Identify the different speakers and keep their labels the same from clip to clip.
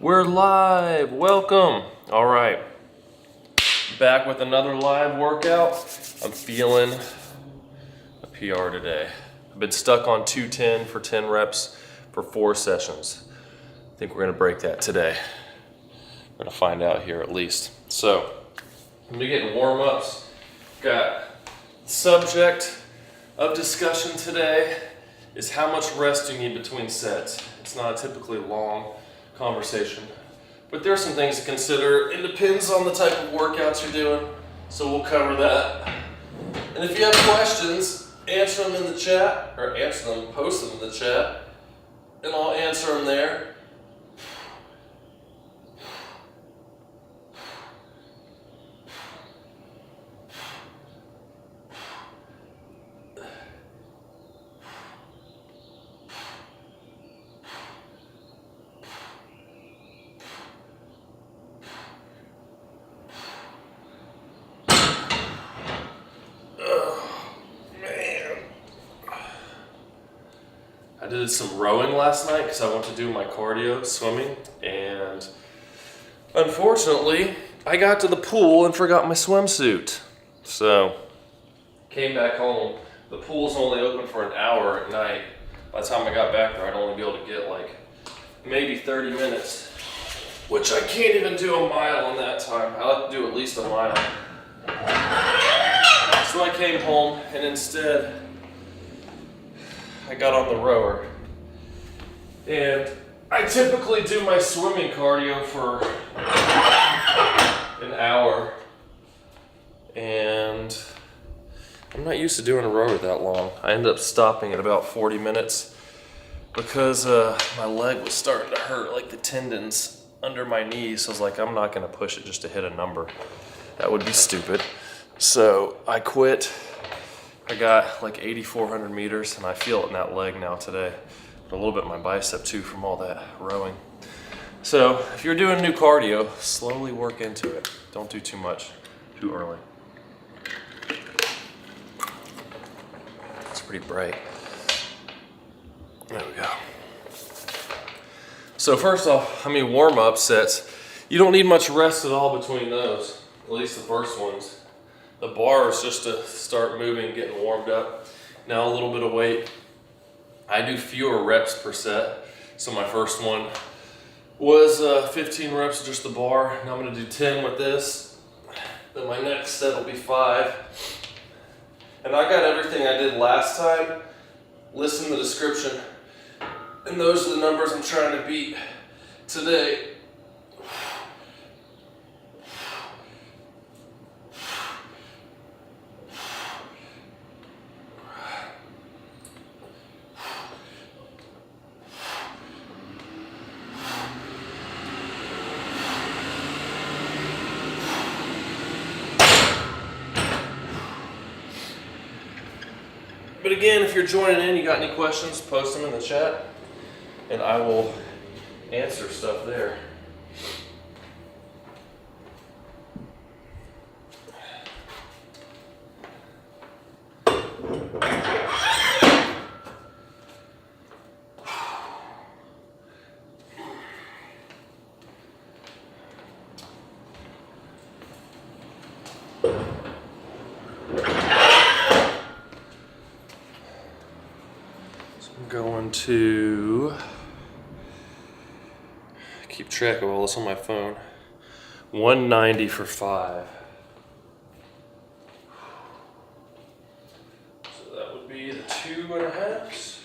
Speaker 1: We're live, welcome. All right, back with another live workout. I'm feeling a PR today. I've been stuck on 210 for 10 reps for 4 sessions. I think we're gonna break that today. We're gonna find out here at least. So, I'm gonna get warm-ups. Got subject of discussion today is how much rest you need between sets. It's not a typically long conversation, but there's some things to consider. It depends on the type of workouts you're doing, so we'll cover that. And if you have questions, answer them in the chat, or post them in the chat, and I'll answer them there. I did some rowing last night because I went to do my cardio swimming, and unfortunately I got to the pool and forgot my swimsuit. So came back home. The pool's only open for an hour at night. By the time I got back there, I'd only be able to get like maybe 30 minutes, which I can't even do a mile in that time. I like to do at least a mile. So I came home and instead I got on the rower, and I typically do my swimming cardio for an hour, and I'm not used to doing a rower that long. I ended up stopping at about 40 minutes because my leg was starting to hurt, like the tendons under my knees. So I was like, I'm not gonna push it just to hit a number. That would be stupid. So I quit. I got like 8,400 meters and I feel it in that leg now today. But a little bit in my bicep too from all that rowing. So if you're doing new cardio, slowly work into it. Don't do too much too early. It's pretty bright. There we go. So first off, warm-up sets. You don't need much rest at all between those, at least the first ones. The bar is just to start moving, getting warmed up. Now a little bit of weight. I do fewer reps per set. So my first one was 15 reps, just the bar. Now I'm gonna do 10 with this. Then my next set will be 5. And I got everything I did last time. Listen to the description. And those are the numbers I'm trying to beat today. But again, if you're joining in, you got any questions, post them in the chat, and I will answer stuff there. Going to keep track of all this on my phone. 190 for 5. So that would be the 2.5s.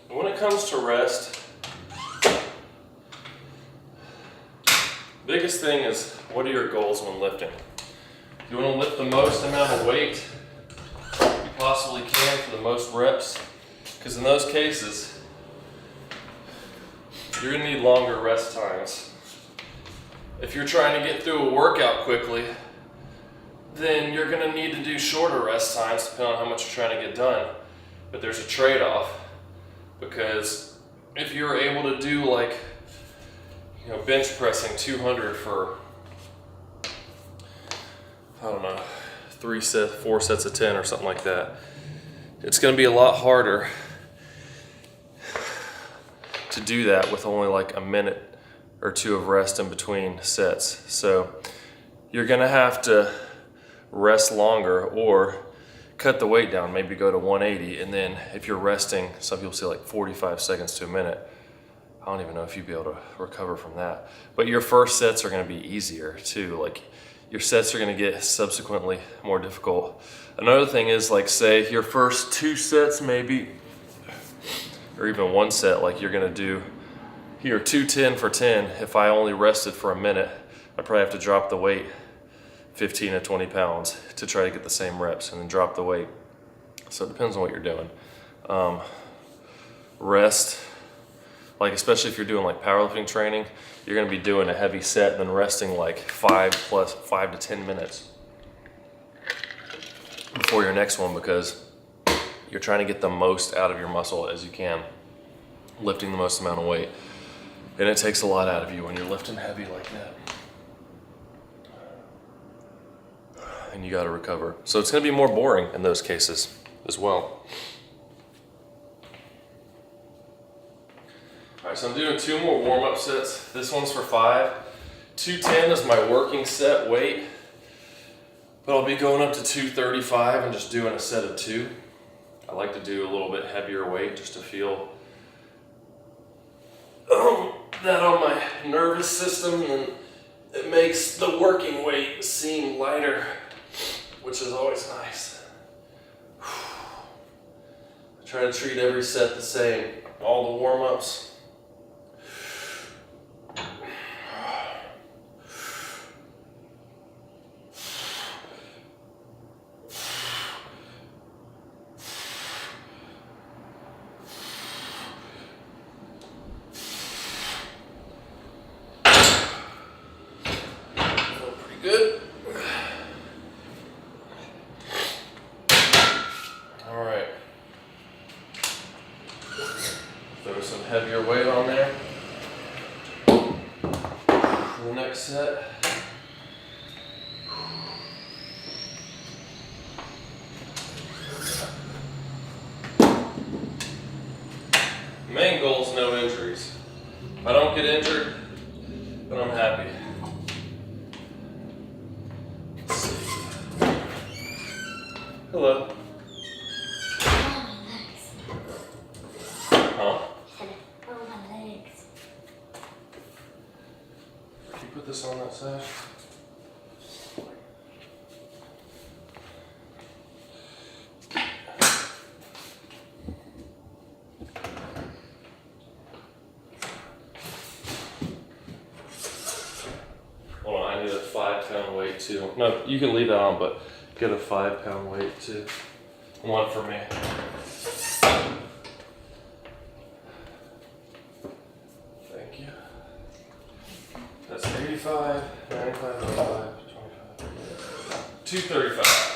Speaker 1: When it comes to rest, biggest thing is, what are your goals when lifting? You want to lift the most amount of weight you possibly can for the most reps, because in those cases, you're going to need longer rest times. If you're trying to get through a workout quickly, then you're going to need to do shorter rest times depending on how much you're trying to get done. But there's a trade-off, because if you're able to do like, bench pressing 200 for, I don't know, 4 sets of 10 or something like that, it's gonna be a lot harder to do that with only like a minute or two of rest in between sets. So you're gonna have to rest longer or cut the weight down, maybe go to 180, and then if you're resting, some people say like 45 seconds to a minute. I don't even know if you'd be able to recover from that. But your first sets are gonna be easier too. Like your sets are gonna get subsequently more difficult. Another thing is, like, say your first 2 sets maybe, or even 1 set, like you're gonna do here 210 for 10. If I only rested for a minute, I'd probably have to drop the weight 15 to 20 pounds to try to get the same reps and then drop the weight. So it depends on what you're doing. Rest, like especially if you're doing like powerlifting training, you're gonna be doing a heavy set and then resting like 5 to 10 minutes before your next one, because you're trying to get the most out of your muscle as you can, lifting the most amount of weight. And it takes a lot out of you when you're lifting heavy like that. And you gotta recover. So it's gonna be more boring in those cases as well. All right, so I'm doing 2 more warm-up sets. This one's for 5. 210 is my working set weight, but I'll be going up to 235 and just doing a set of 2. I like to do a little bit heavier weight just to feel that on my nervous system, and it makes the working weight seem lighter, which is always nice. I try to treat every set the same, all the warm-ups. Good. All right. Throw some heavier weight on there for the next set. Main goal is no injuries. If I don't get injured, then I'm happy. Hello. Huh?
Speaker 2: Oh, my legs.
Speaker 1: Can you put this on that side? Hold on, I need a 5-pound weight too. No, you can leave that on, but get a 5-pound weight too. One for me. Thank you. That's 85, 95, 95, 25, 235.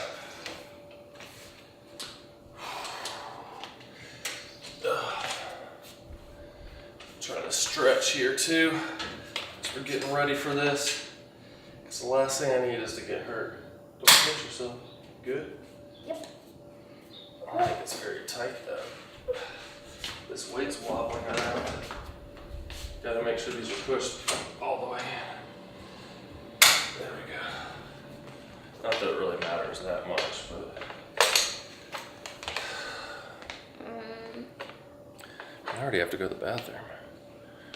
Speaker 1: Trying to stretch here too, as we're getting ready for this. Because the last thing I need is to get hurt. Don't hurt yourself. Good?
Speaker 2: Yep.
Speaker 1: I think it's very tight though. This weight's wobbling around. Gotta make sure these are pushed all the way in. There we go. Not that it really matters that much, but. I already have to go to the bathroom.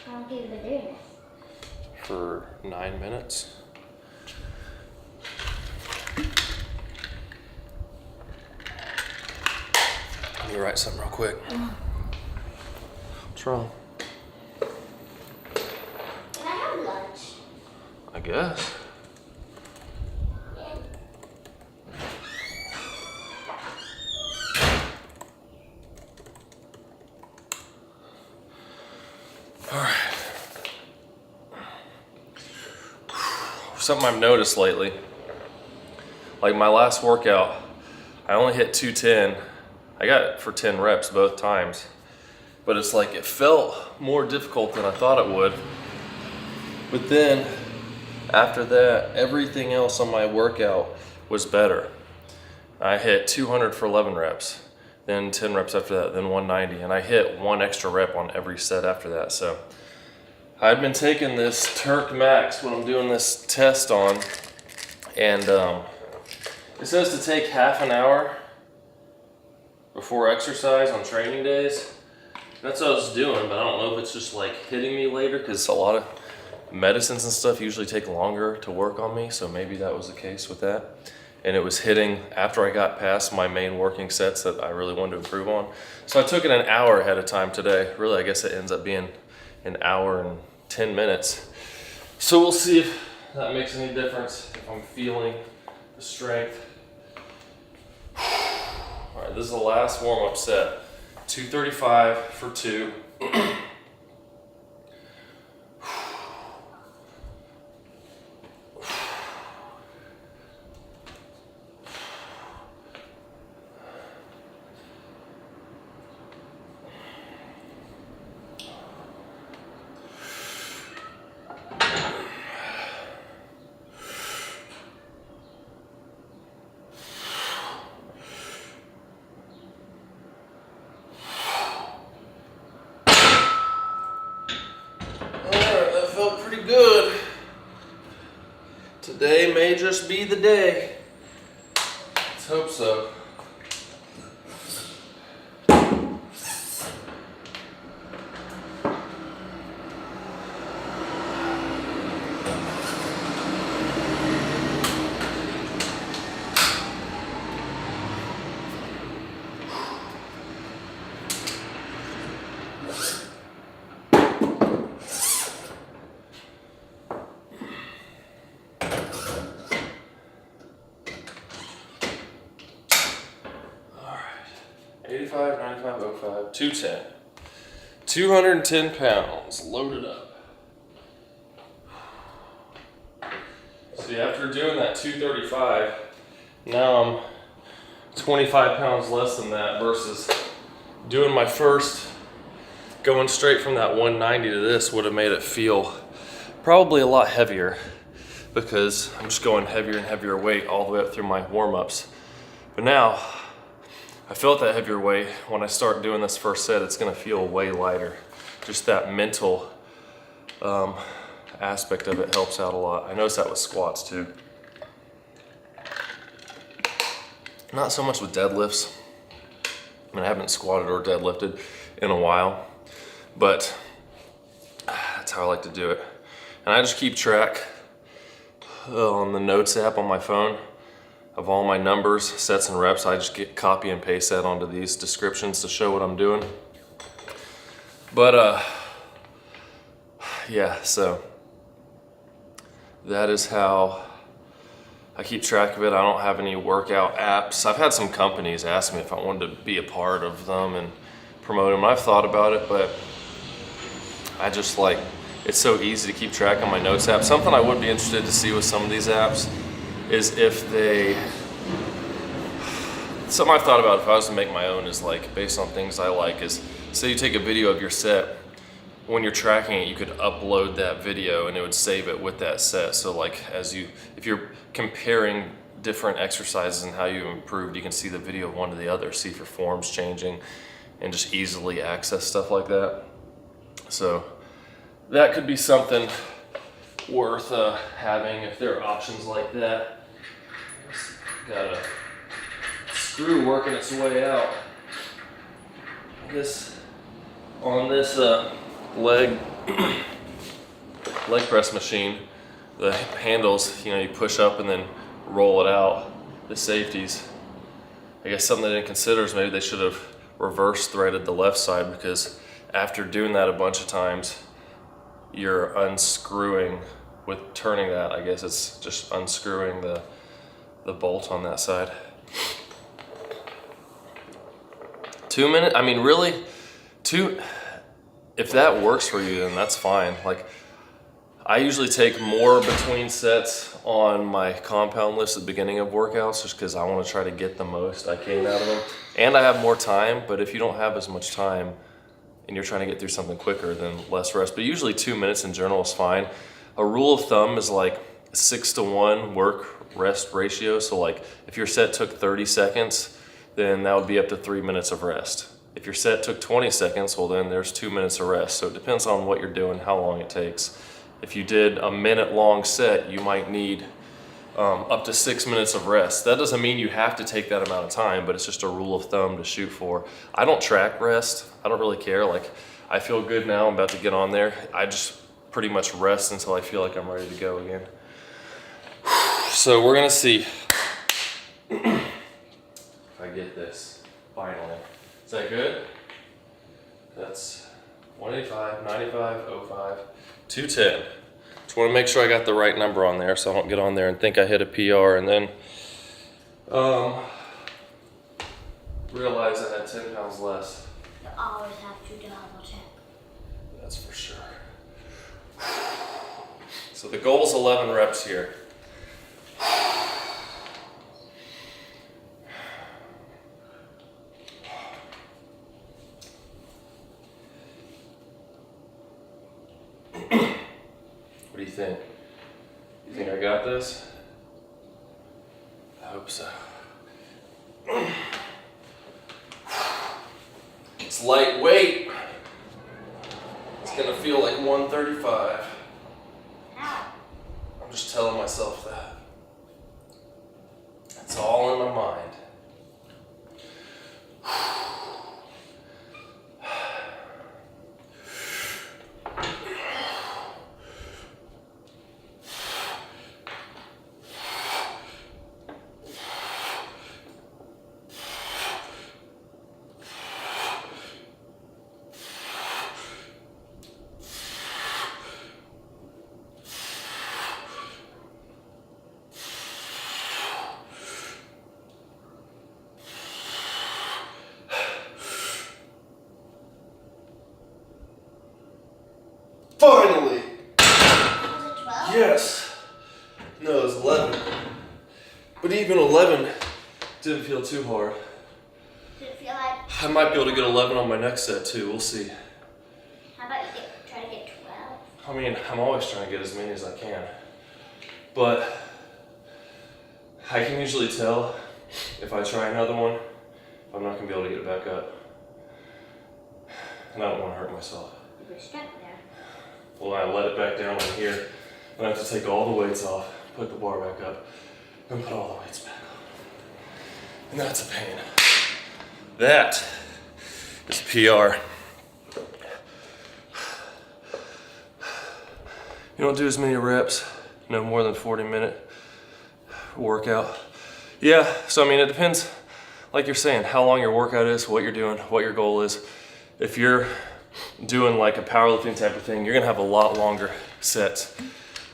Speaker 2: How long have you been doing this?
Speaker 1: For 9 minutes. Let me write something real quick. What's wrong?
Speaker 2: Can I have lunch?
Speaker 1: I guess. All right. Something I've noticed lately, like my last workout, I only hit 210. I got it for 10 reps both times, but it's like it felt more difficult than I thought it would. But then after that, everything else on my workout was better. I hit 200 for 11 reps. then 10 reps after that, then 190. And I hit 1 extra rep on every set after that. So I've been taking this Turk Max when I'm doing this test on, and it says to take half an hour before exercise on training days. That's what I was doing, but I don't know if it's just like hitting me later, because a lot of medicines and stuff usually take longer to work on me, so maybe that was the case with that. And it was hitting after I got past my main working sets that I really wanted to improve on. So I took it an hour ahead of time today. Really, I guess it ends up being an hour and 10 minutes. So we'll see if that makes any difference, if I'm feeling the strength. All right, this is the last warm-up set. 235 for 2. Pretty good. Today may just be the day. Let's hope so. All right. 85, 95, 05, 210. 210 pounds loaded up. See, after doing that 235, now I'm 25 pounds less than that versus doing my first, going straight from that 190 to this would have made it feel probably a lot heavier, because I'm just going heavier and heavier weight all the way up through my warm-ups. But now, I felt that heavier weight. When I start doing this first set, it's gonna feel way lighter. Just that mental aspect of it helps out a lot. I noticed that with squats too. Not so much with deadlifts. I mean, I haven't squatted or deadlifted in a while, but that's how I like to do it. And I just keep track on the notes app on my phone of all my numbers, sets, and reps. I just copy and paste that onto these descriptions to show what I'm doing. But yeah, so that is how I keep track of it. I don't have any workout apps. I've had some companies ask me if I wanted to be a part of them and promote them. I've thought about it, but I just like, it's so easy to keep track on my notes app. Something I would be interested to see with some of these apps is if they, something I've thought about if I was to make my own is like, based on things I like, is say you take a video of your set, when you're tracking it, you could upload that video and it would save it with that set. So like if you're comparing different exercises and how you improved, you can see the video of one to the other, see if your form's changing, and just easily access stuff like that. So that could be something worth having if there are options like that. Got a screw working its way out. This on this leg press machine, the handles, you know, you push up and then roll it out, the safeties. I guess something they didn't consider is maybe they should have reverse threaded the left side, because after doing that a bunch of times, you're unscrewing with turning that. I guess it's just unscrewing the bolt on that side. 2 minutes, I mean, really, if that works for you, then that's fine. Like, I usually take more between sets on my compound lifts at the beginning of workouts, just because I want to try to get the most I can out of them. And I have more time, but if you don't have as much time and you're trying to get through something quicker, then less rest. But usually 2 minutes in general is fine. A rule of thumb is like 6-to-1 work rest ratio. So like if your set took 30 seconds, then that would be up to 3 minutes of rest. If your set took 20 seconds, well then there's 2 minutes of rest. So it depends on what you're doing, how long it takes. If you did a minute long set, you might need up to 6 minutes of rest. That doesn't mean you have to take that amount of time, but it's just a rule of thumb to shoot for. I don't track rest. I don't really care. Like, I feel good now, I'm about to get on there. I just pretty much rest until I feel like I'm ready to go again. So we're gonna see if I get this, finally. Is that good? That's 185, 95, 05, 210. Just want to make sure I got the right number on there so I don't get on there and think I hit a PR and then realize I had 10 pounds less.
Speaker 2: You always have to double check.
Speaker 1: That's for sure. So the goal is 11 reps here. What do you think? You think I got this? I hope so. It's lightweight. It's gonna feel like 135.
Speaker 2: How?
Speaker 1: I'm just telling myself that. It's all in my mind. Finally!
Speaker 2: Was it 12?
Speaker 1: Yes! No, it was 11. But even 11 didn't feel too hard.
Speaker 2: Did it feel like?
Speaker 1: I might be able to get 11 on my next set too, we'll see.
Speaker 2: How about you try to get 12?
Speaker 1: I mean, I'm always trying to get as many as I can. But I can usually tell if I try another one, I'm not gonna be able to get it back up. And I don't want to hurt myself.
Speaker 2: You're stuck there.
Speaker 1: Well, I let it back down in here, and I have to take all the weights off, put the bar back up, and put all the weights back on. And that's a pain. That is PR. You don't do as many reps, no more than 40-minute workout. Yeah, so I mean, it depends, like you're saying, how long your workout is, what you're doing, what your goal is. If you're doing like a powerlifting type of thing, you're gonna have a lot longer sets.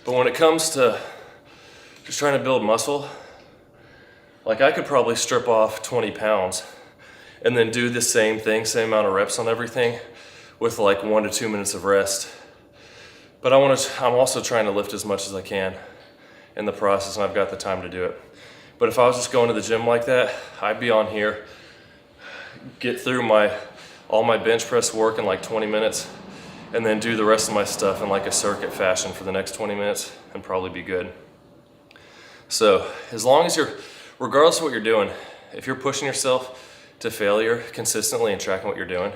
Speaker 1: But when it comes to just trying to build muscle, like I could probably strip off 20 pounds and then do the same thing, same amount of reps on everything with like 1 to 2 minutes of rest. But I'm also trying to lift as much as I can in the process, and I've got the time to do it. But if I was just going to the gym like that, I'd be on here, get through all my bench press work in like 20 minutes, and then do the rest of my stuff in like a circuit fashion for the next 20 minutes and probably be good. So as long as regardless of what you're doing, if you're pushing yourself to failure consistently and tracking what you're doing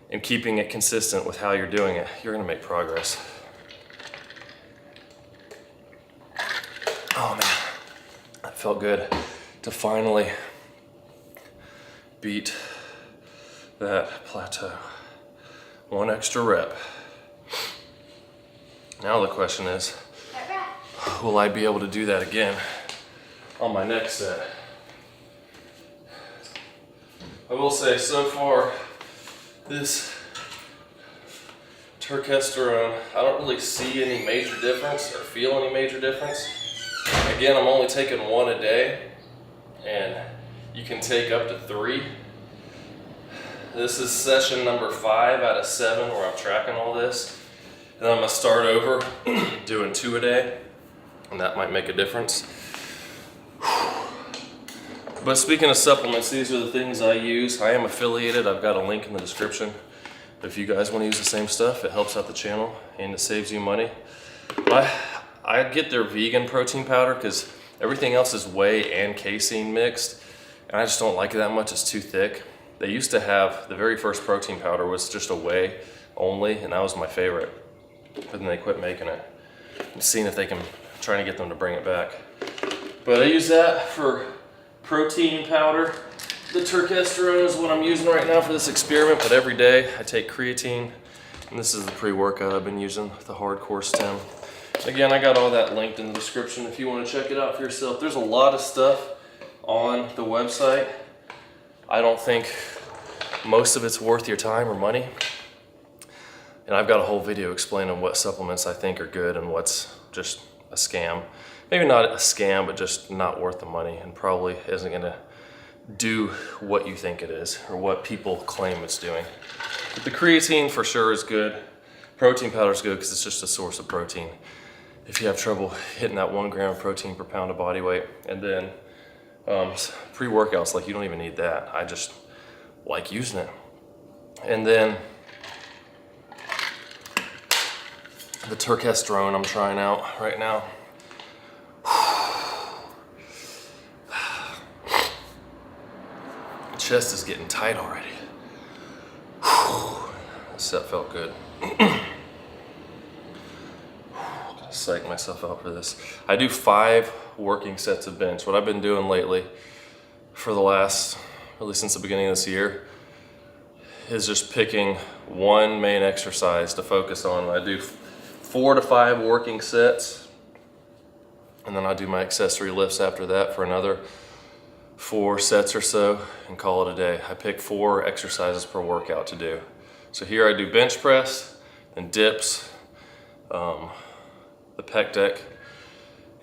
Speaker 1: and keeping it consistent with how you're doing it, you're gonna make progress. Oh man, that felt good to finally beat that plateau. 1 extra rep. Now the question is, will I be able to do that again on my next set? I will say so far, this Turkesterone, I don't really see any major difference or feel any major difference. Again, I'm only taking 1 a day, and you can take up to 3. This is session number 5 out of 7 where I'm tracking all this. And I'm gonna start over doing 2 a day, and that might make a difference. But speaking of supplements, these are the things I use. I am affiliated, I've got a link in the description. If you guys wanna use the same stuff, it helps out the channel and it saves you money. But I get their vegan protein powder because everything else is whey and casein mixed. and I just don't like it that much. It's too thick. They used to have, the very first protein powder was just a whey only, and that was my favorite. But then they quit making it. I'm seeing if they can, trying to get them to bring it back. But I use that for protein powder. The Turkesterone is what I'm using right now for this experiment, but every day I take creatine, and this is the pre-workout I've been using, the hardcore stem. Again, I got all that linked in the description if you want to check it out for yourself. There's a lot of stuff on the website. I don't think most of it's worth your time or money. And I've got a whole video explaining what supplements I think are good and what's just a scam. Maybe not a scam, but just not worth the money and probably isn't gonna do what you think it is or what people claim it's doing. But the creatine for sure is good. Protein powder is good because it's just a source of protein. If you have trouble hitting that 1 gram of protein per pound of body weight, and then pre-workouts, like you don't even need that. I just like using it. And then the Turkesterone I'm trying out right now. Chest is getting tight already. This set felt good. Psych myself out for this. I do 5 working sets of bench. What I've been doing lately for the last, really since the beginning of this year, is just picking one main exercise to focus on. I do 4 to 5 working sets, and then I do my accessory lifts after that for another 4 sets or so and call it a day. I pick 4 exercises per workout to do. So here I do bench press and dips, the pec deck,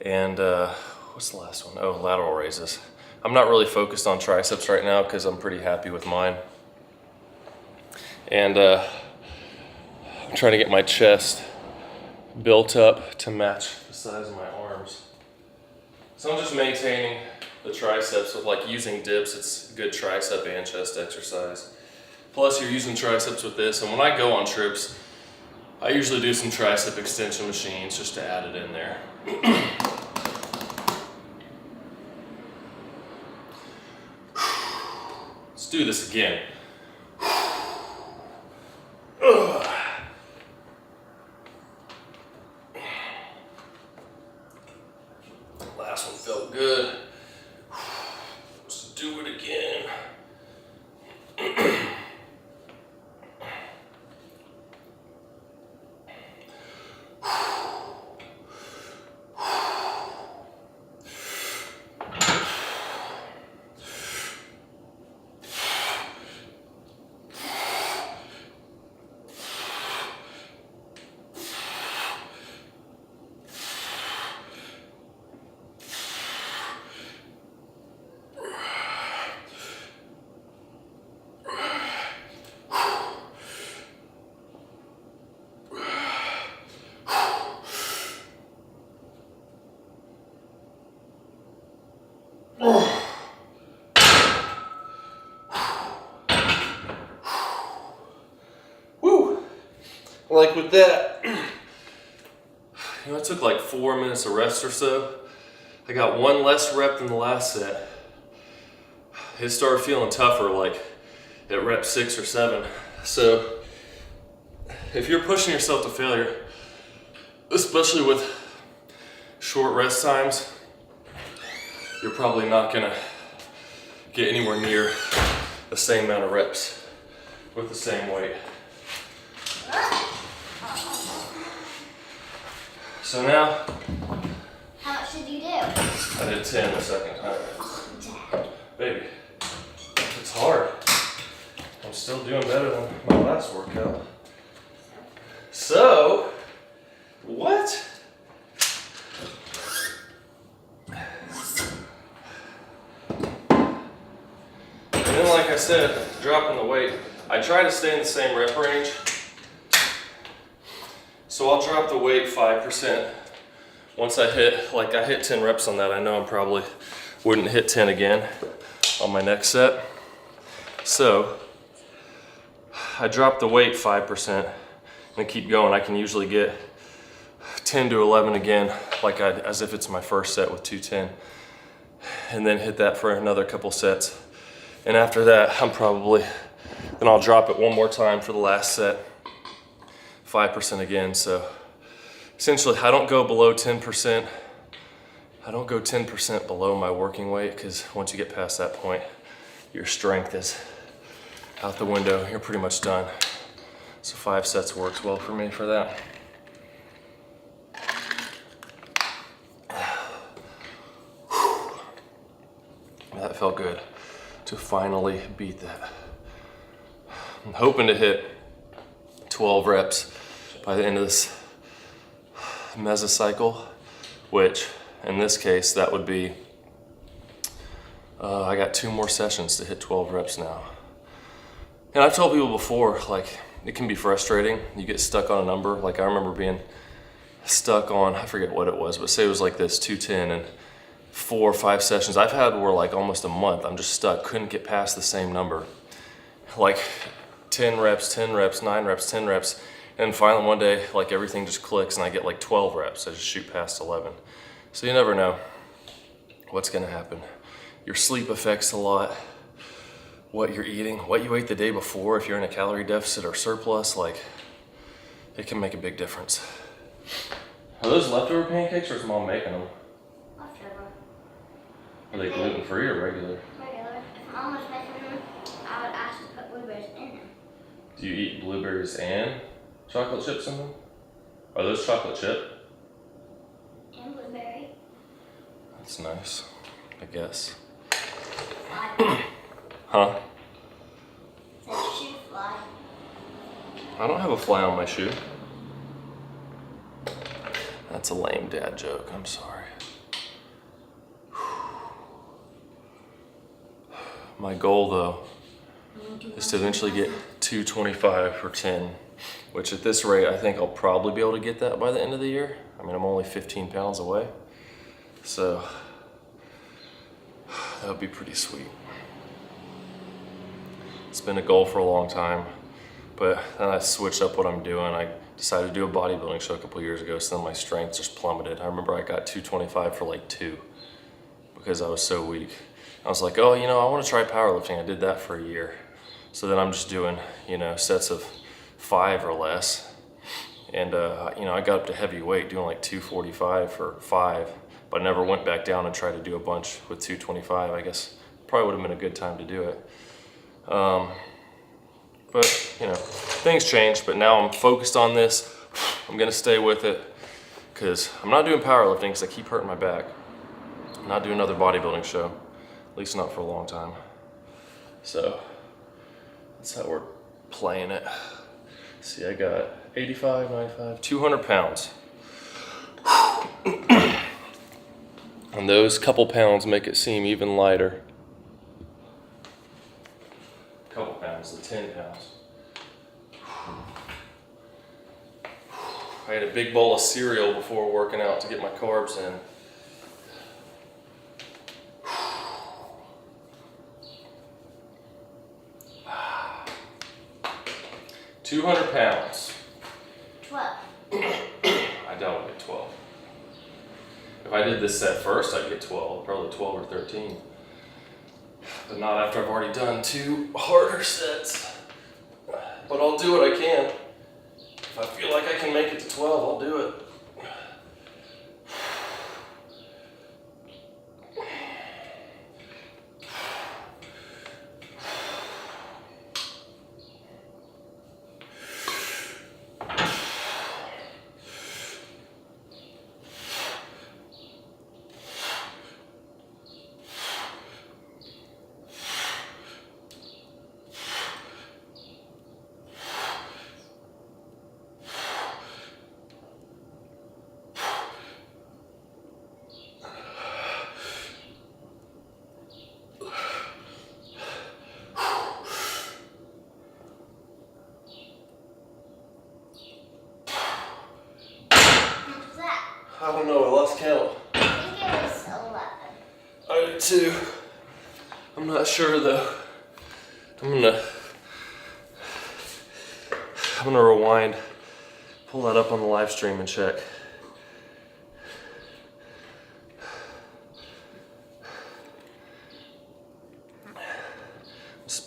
Speaker 1: and what's the last one? Oh, lateral raises. I'm not really focused on triceps right now because I'm pretty happy with mine. And I'm trying to get my chest built up to match the size of my arms. So I'm just maintaining the triceps with like using dips. It's a good tricep and chest exercise. Plus you're using triceps with this, and when I go on trips, I usually do some tricep extension machines just to add it in there. Let's do this again. Last one felt good. Let's do it again. Woo! Like with that, it took like 4 minutes of rest or so. I got 1 less rep than the last set. It started feeling tougher like at rep 6 or 7. So if you're pushing yourself to failure, especially with short rest times, you're probably not gonna get anywhere near the same amount of reps with the same weight. So now,
Speaker 2: How much did you do?
Speaker 1: I did 10 the second time. Baby, it's hard. I'm still doing better than my last workout. So, what? And then like I said, dropping the weight, I try to stay in the same rep range. So I'll drop the weight 5%. Once I hit 10 reps on that, I know I probably wouldn't hit 10 again on my next set. So I drop the weight 5% and keep going. I can usually get 10 to 11 again, as if it's my first set with 210. and then hit that for another couple sets. And after that, then I'll drop it one more time for the last set, 5% again. So essentially, I don't go below 10%. I don't go 10% below my working weight, because once you get past that point, your strength is out the window. You're pretty much done. So 5 sets works well for me for that. That felt good to finally beat that. I'm hoping to hit 12 reps by the end of this mesocycle, which in this case, that would be, I got 2 more sessions to hit 12 reps now. And I've told people before, like, it can be frustrating. You get stuck on a number. Like, I remember being stuck on, I forget what it was, but say it was like this, 210, and 4 or 5 sessions I've had were like almost a month. I'm just stuck, couldn't get past the same number. Like 10 reps, 10 reps, 9 reps, 10 reps. And finally one day, like everything just clicks and I get like 12 reps. I just shoot past 11. So you never know what's gonna happen. Your sleep affects a lot. What you're eating, what you ate the day before, if you're in a calorie deficit or surplus, like, it can make a big difference. Are those leftover pancakes or is Mom making them?
Speaker 2: Leftover.
Speaker 1: Are they gluten-free or regular?
Speaker 2: Regular. If Mom was making them, I would ask to put blueberries in them.
Speaker 1: Do you eat blueberries and chocolate chips in them? Are those chocolate chip?
Speaker 2: And blueberry.
Speaker 1: That's nice, I guess.
Speaker 2: Fly.
Speaker 1: Huh?
Speaker 2: It says shoe fly.
Speaker 1: I don't have a fly on my shoe. That's a lame dad joke, I'm sorry. My goal though is to eventually get 225 for 10, which at this rate, I think I'll probably be able to get that by the end of the year. I mean, I'm only 15 pounds away. So that would be pretty sweet. It's been a goal for a long time, but then I switched up what I'm doing. I decided to do a bodybuilding show a couple years ago, so then my strength just plummeted. I remember I got 225 for like 2 because I was so weak. I was like, oh, you know, I want to try powerlifting. I did that for a year. So then I'm just doing, you know, sets of 5 or less. And, you know, I got up to heavy weight doing like 245 for 5, but I never went back down and tried to do a bunch with 225. I guess probably would have been a good time to do it. But, you know, things change, but now I'm focused on this. I'm gonna stay with it because I'm not doing powerlifting because I keep hurting my back. I'm not doing another bodybuilding show, at least not for a long time. So that's how we're playing it. See, I got 85, 95, 200 pounds. And those couple pounds make it seem even lighter. Couple pounds, the 10 pounds. I had a big bowl of cereal before working out to get my carbs in. $200 pounds.
Speaker 2: 12.
Speaker 1: I doubt I'll get 12. If I did this set first, I'd get 12, probably 12 or 13. But not after I've already done 2 harder sets. But I'll do what I can. If I feel like I can make it to 12, I'll do it. I don't know, I lost count.
Speaker 2: I think it was 11.
Speaker 1: I did too. I'm not sure though. I'm gonna rewind, pull that up on the live stream and check.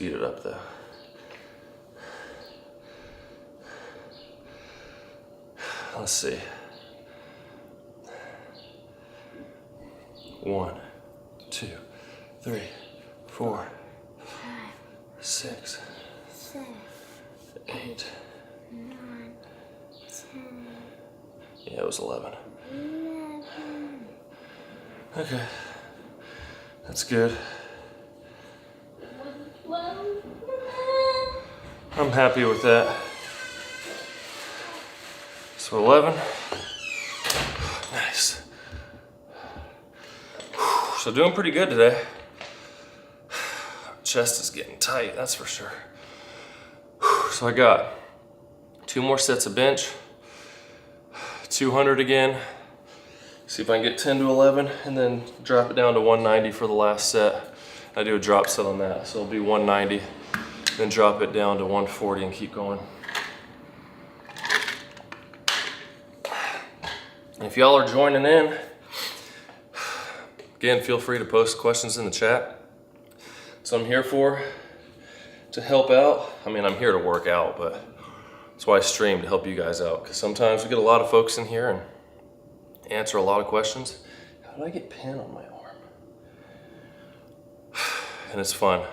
Speaker 1: speed it up though. Let's see. 1, 2, 3, 4, 6, 8.
Speaker 2: 9, 10.
Speaker 1: Yeah, it was 11. Okay, that's good. I'm happy with that. So 11. Nice. So doing pretty good today. Chest is getting tight, that's for sure. So I got 2 more sets of bench, 200 again. See if I can get 10 to 11 and then drop it down to 190 for the last set. I do a drop set on that, so it'll be 190, then drop it down to 140 and keep going. And if y'all are joining in, again, feel free to post questions in the chat. So I'm here to help out. I mean, I'm here to work out, but that's why I stream, to help you guys out. Because sometimes we get a lot of folks in here and answer a lot of questions. How did I get pain on my arm? And it's fun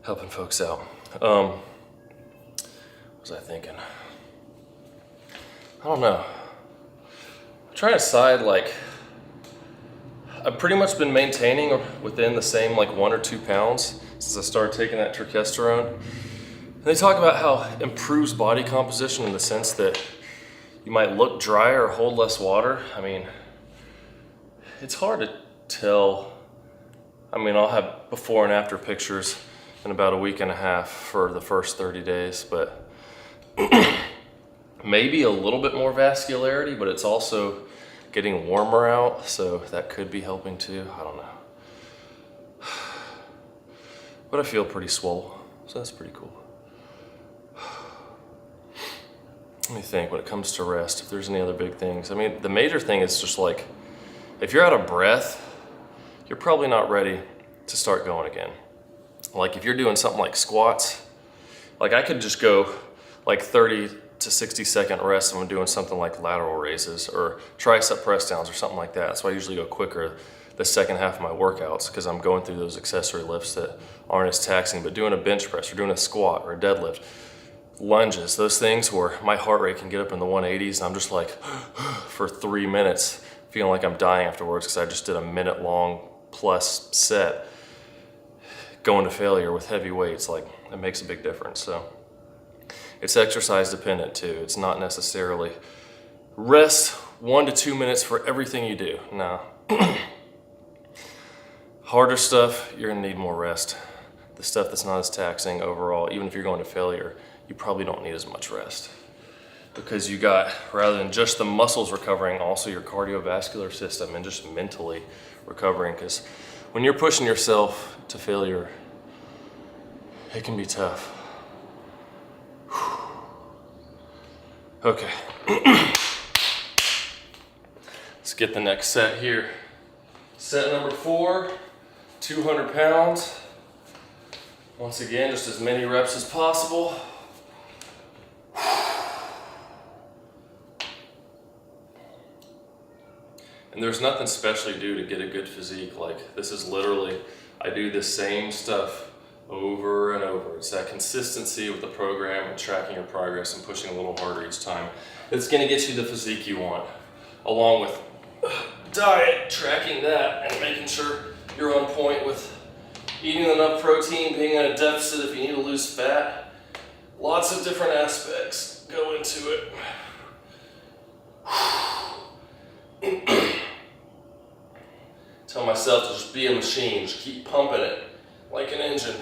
Speaker 1: helping folks out. What was I thinking? I don't know. I'm trying to decide, like, I've pretty much been maintaining within the same like 1 or 2 pounds since I started taking that Turkesterone. And they talk about how it improves body composition in the sense that you might look drier or hold less water. I mean, it's hard to tell. I mean, I'll have before and after pictures in about a week and a half for the first 30 days, but maybe a little bit more vascularity, but it's also getting warmer out, so that could be helping too. I don't know. But I feel pretty swole, so that's pretty cool. Let me think when it comes to rest, if there's any other big things. I mean, the major thing is just like, if you're out of breath, you're probably not ready to start going again. Like if you're doing something like squats, like I could just go like 30 to 60-second rest when I'm doing something like lateral raises or tricep press downs or something like that. So I usually go quicker the second half of my workouts because I'm going through those accessory lifts that aren't as taxing. But doing a bench press or doing a squat or a deadlift, lunges, those things where my heart rate can get up in the 180s and I'm just like for 3 minutes feeling like I'm dying afterwards because I just did a minute-long plus set going to failure with heavy weights. Like, it makes a big difference. So it's exercise dependent too. It's not necessarily rest 1 to 2 minutes for everything you do. No. Harder stuff, you're gonna need more rest. The stuff that's not as taxing overall, even if you're going to failure, you probably don't need as much rest. Because you got, rather than just the muscles recovering, also your cardiovascular system and just mentally recovering. Because when you're pushing yourself to failure, it can be tough. Okay. Let's get the next set here. Set number 4, 200 pounds. Once again, just as many reps as possible. And there's nothing special you do to get a good physique. Like, this is literally, I do the same stuff over and over. It's that consistency with the program and tracking your progress and pushing a little harder each time. It's gonna get you the physique you want, along with diet, tracking that, and making sure you're on point with eating enough protein, being at a deficit if you need to lose fat. Lots of different aspects go into it. Tell myself to just be a machine, just keep pumping it like an engine.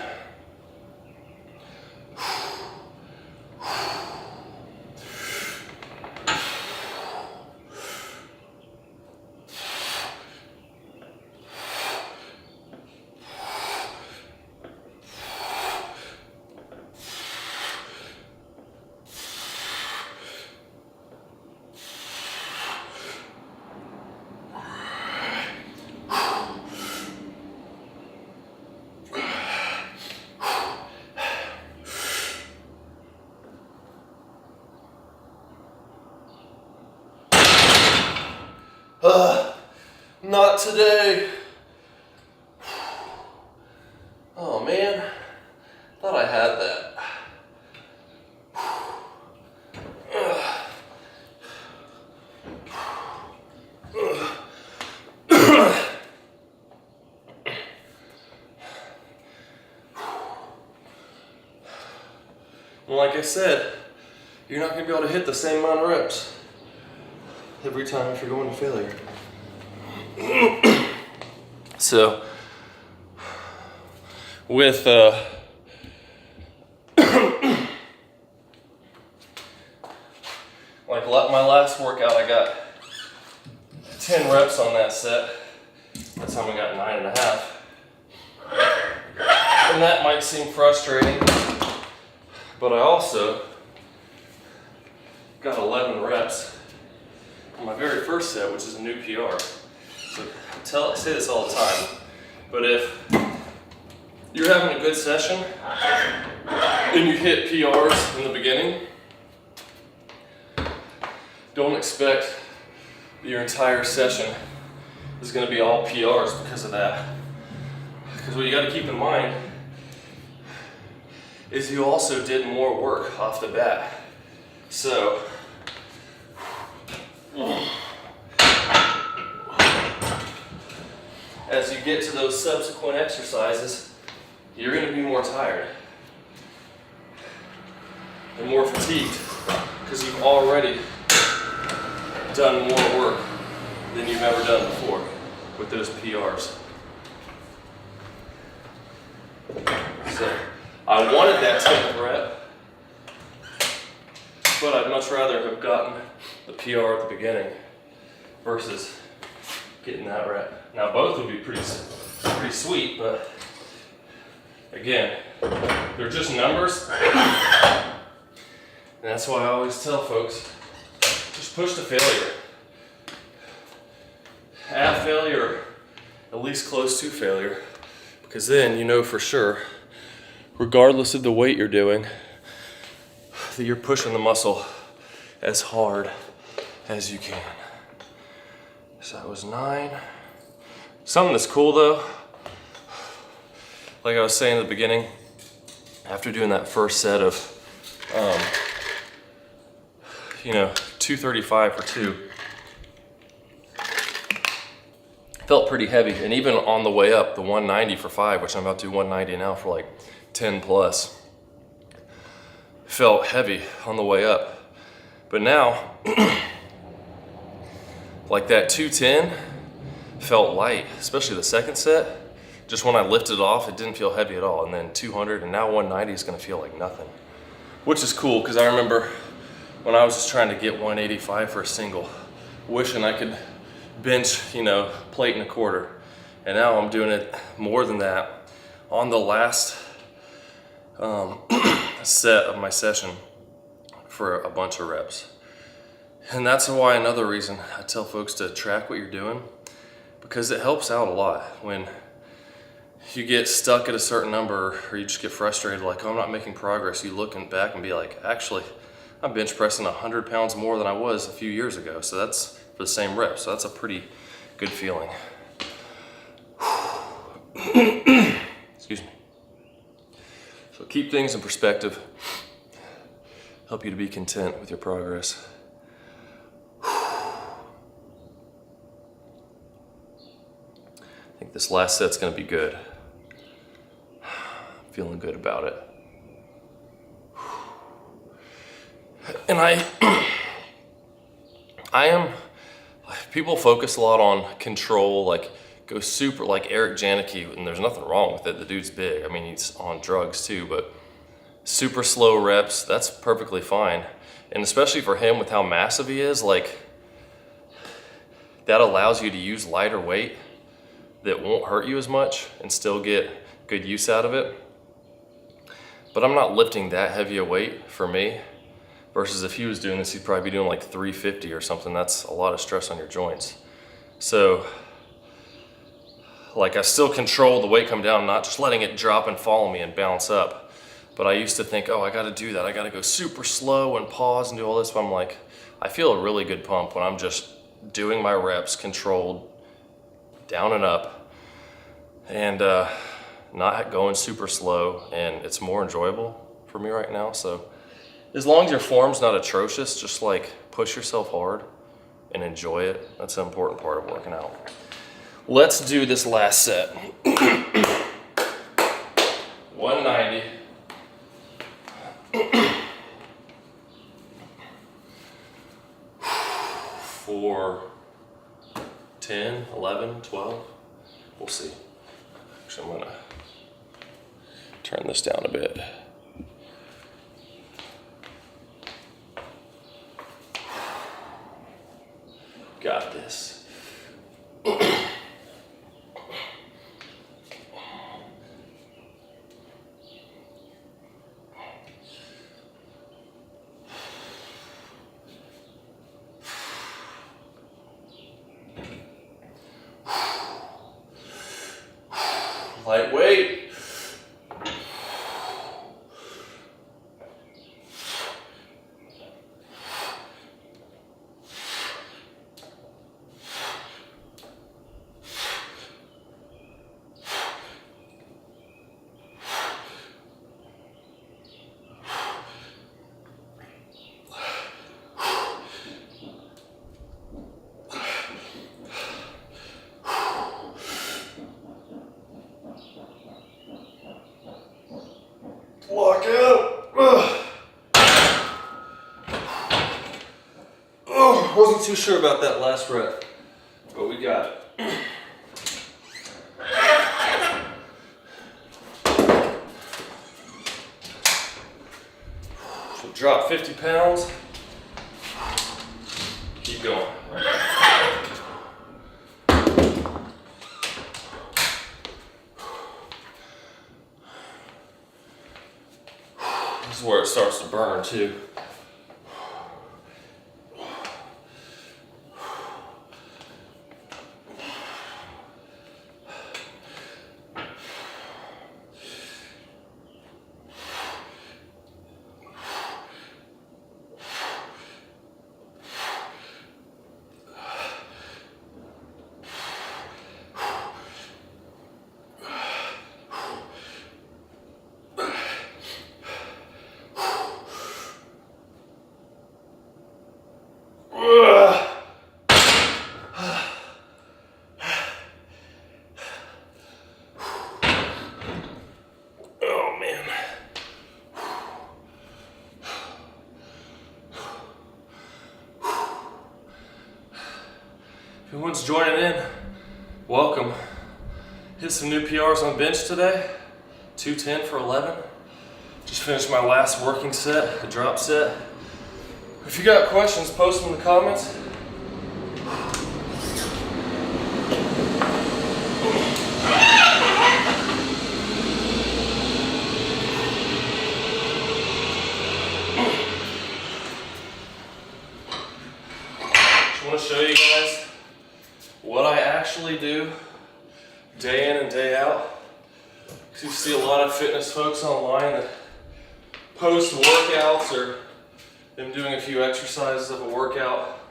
Speaker 1: Not today. Oh man, thought I had that. And like I said, you're not going to be able to hit the same amount of reps every time if you're going to failure. So, with like my last workout, I got 10 reps on that set. That's how I got 9.5. And that might seem frustrating, but I also got 11 reps on my very first set, which is a new PR. So I say this all the time, but if you're having a good session and you hit PRs in the beginning, don't expect your entire session is going to be all PRs because of that. Because what you got to keep in mind is you also did more work off the bat. So as you get to those subsequent exercises, you're going to be more tired and more fatigued because you've already done more work than you've ever done before with those PRs. So I wanted that 10th rep, but I'd much rather have gotten the PR at the beginning versus getting that rep. Now both would be pretty sweet, but again, they're just numbers. And that's why I always tell folks, just push to failure. At failure, at least close to failure, because then you know for sure, regardless of the weight you're doing, that you're pushing the muscle as hard as you can. So that was 9. Something that's cool though, like I was saying at the beginning, after doing that first set of, 235 for 2, felt pretty heavy. And even on the way up, the 190 for 5, which I'm about to do 190 now for like 10 plus, felt heavy on the way up. But now, like that 210 felt light, especially the second set. Just when I lifted it off, it didn't feel heavy at all. And then 200 and now 190 is gonna feel like nothing, which is cool because I remember when I was just trying to get 185 for a single, wishing I could bench, plate and a quarter. And now I'm doing it more than that on the last set of my session for a bunch of reps. And that's why another reason I tell folks to track what you're doing, because it helps out a lot. When you get stuck at a certain number or you just get frustrated, like, oh, I'm not making progress, you look back and be like, actually, I'm bench pressing 100 pounds more than I was a few years ago. So that's for the same reps. So that's a pretty good feeling. Excuse me. So keep things in perspective. Help you to be content with your progress. I think this last set's gonna be good. Feeling good about it. And I am, people focus a lot on control, like go super, like Eric Janicki, and there's nothing wrong with it. The dude's big. I mean, he's on drugs too, but super slow reps, that's perfectly fine. And especially for him with how massive he is, like that allows you to use lighter weight that won't hurt you as much and still get good use out of it. But I'm not lifting that heavy a weight for me. Versus if he was doing this, he'd probably be doing like 350 or something. That's a lot of stress on your joints. So, like I still control the weight come down, not just letting it drop and follow me and bounce up. But I used to think, oh, I gotta do that. I gotta go super slow and pause and do all this. But I'm like, I feel a really good pump when I'm just doing my reps controlled down and up, and not going super slow, and it's more enjoyable for me right now. So as long as your form's not atrocious, just like push yourself hard and enjoy it. That's an important part of working out. Let's do this last set. 190. For 10, 11, 12, we'll see. Actually, I'm gonna turn this down a bit. Got this. Lightweight. Lock out. Oh, wasn't too sure about that last rep, but we got it. So drop 50 pounds. Keep going. This is where it starts to burn too. If anyone's joining in, welcome. Hit some new PRs on bench today. 210 for 11. Just finished my last working set, the drop set. If you got questions, post them in the comments. Just want to show you guys what I actually do day in and day out. Because you see a lot of fitness folks online that post workouts or them doing a few exercises of a workout.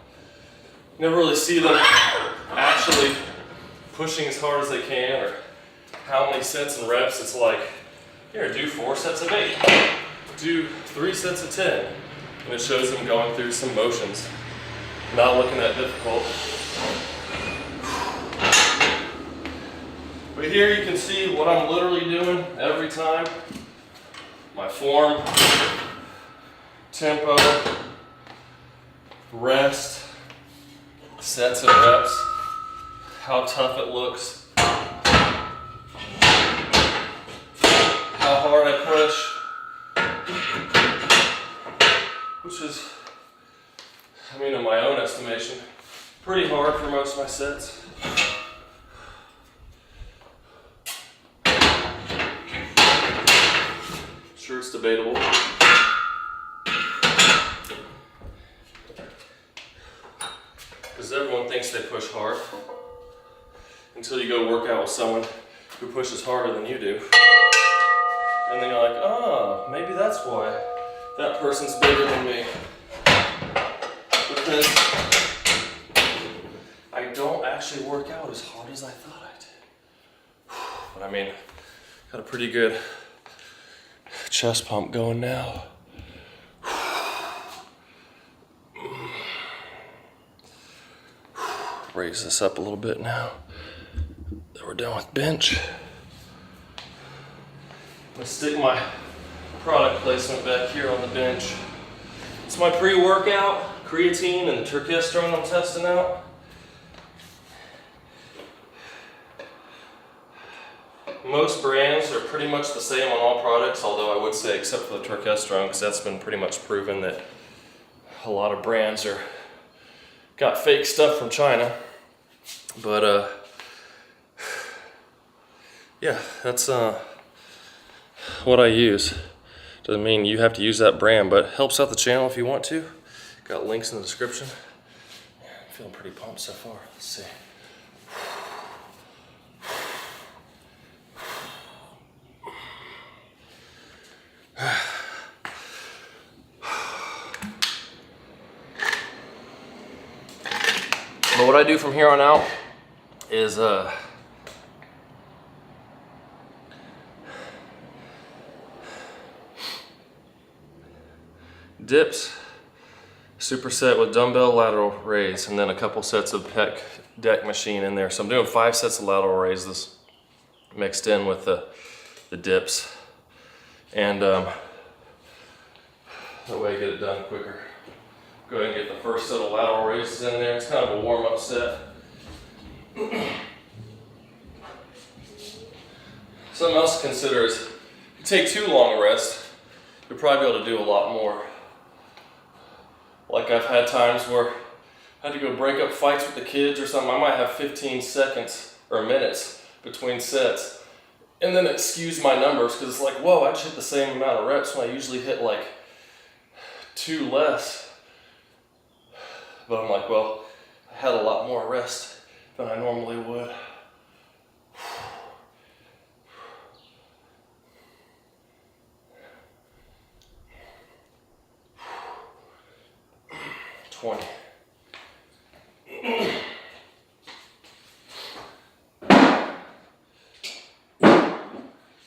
Speaker 1: You never really see them actually pushing as hard as they can or how many sets and reps. It's like, here, do 4 sets of 8, do 3 sets of 10. And it shows them going through some motions, not looking that difficult. But here you can see what I'm literally doing every time. My form, tempo, rest, sets and reps, how tough it looks, how hard I push, which is, I mean, in my own estimation, pretty hard for most of my sets. Sure, it's debatable. Because everyone thinks they push hard until you go work out with someone who pushes harder than you do. And then you're like, oh, maybe that's why that person's bigger than me. Because I don't actually actually work out as hard as I thought I did. But I mean, got a pretty good chest pump going now. Raise this up a little bit now that we're done with bench. I'm gonna stick my product placement back here on the bench. It's my pre-workout, creatine and the turkesterone I'm testing out. Most brands are pretty much the same on all products, although I would say except for the turkesterone, because that's been pretty much proven that a lot of brands got fake stuff from China. But yeah, that's what I use. Doesn't mean you have to use that brand, but helps out the channel if you want to. Got links in the description. Yeah, I'm feeling pretty pumped so far. Let's see. But what I do from here on out is dips, superset with dumbbell lateral raise, and then a couple sets of Pec deck machine in there. So I'm doing 5 sets of lateral raises mixed in with the dips, and that way I get it done quicker. Go ahead and get the first set of lateral raises in there. It's kind of a warm-up set. Something else to consider is if you take too long a rest, you'll probably be able to do a lot more. Like I've had times where I had to go break up fights with the kids or something. I might have 15 seconds or minutes between sets. And then it skews my numbers because it's like, whoa, I just hit the same amount of reps when I usually hit like 2 less. But I'm like, well, I had a lot more rest than I normally would.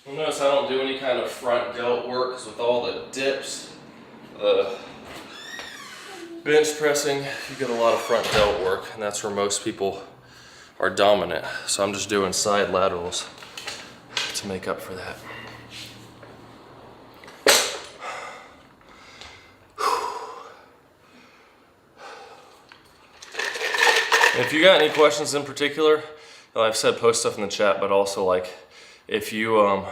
Speaker 1: You'll notice I don't do any kind of front delt work because with all the dips, the bench pressing, you get a lot of front delt work, and that's where most people are dominant. So I'm just doing side laterals to make up for that. And if you got any questions in particular, I've said post stuff in the chat, but also like if you, a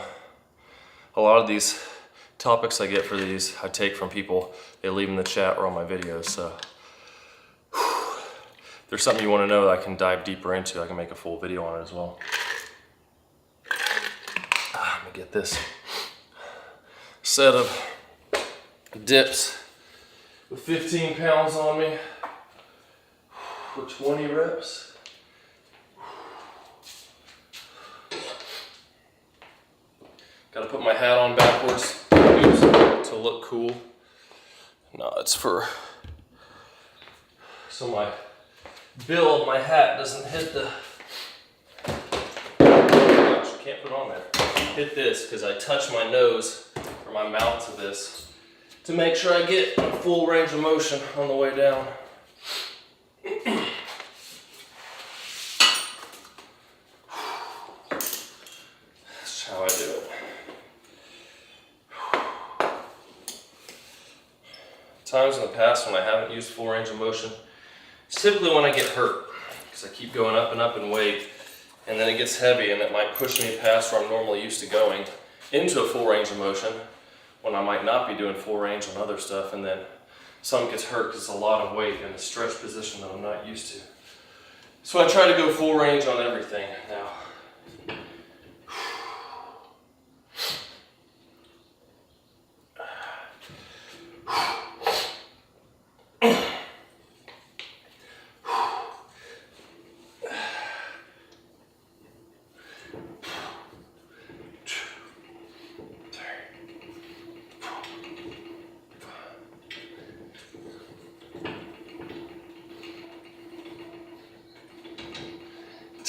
Speaker 1: lot of these topics I get for these, I take from people, they leave in the chat or on my videos. So if there's something you want to know that I can dive deeper into, I can make a full video on it as well. Let me get this set of dips with 15 pounds on me for 20 reps. Got to put my hat on backwards to look cool. No, it's for so my bill of my hat doesn't hit the. Gosh, I can't put it on there. Hit this because I touch my nose or my mouth to this to make sure I get full range of motion on the way down. That's how I do it. Times in the past when I haven't used full range of motion, it's typically when I get hurt because I keep going up in weight, and then it gets heavy and it might push me past where I'm normally used to going into a full range of motion when I might not be doing full range on other stuff, and then some gets hurt because it's a lot of weight in a stretch position that I'm not used to. So I try to go full range on everything now.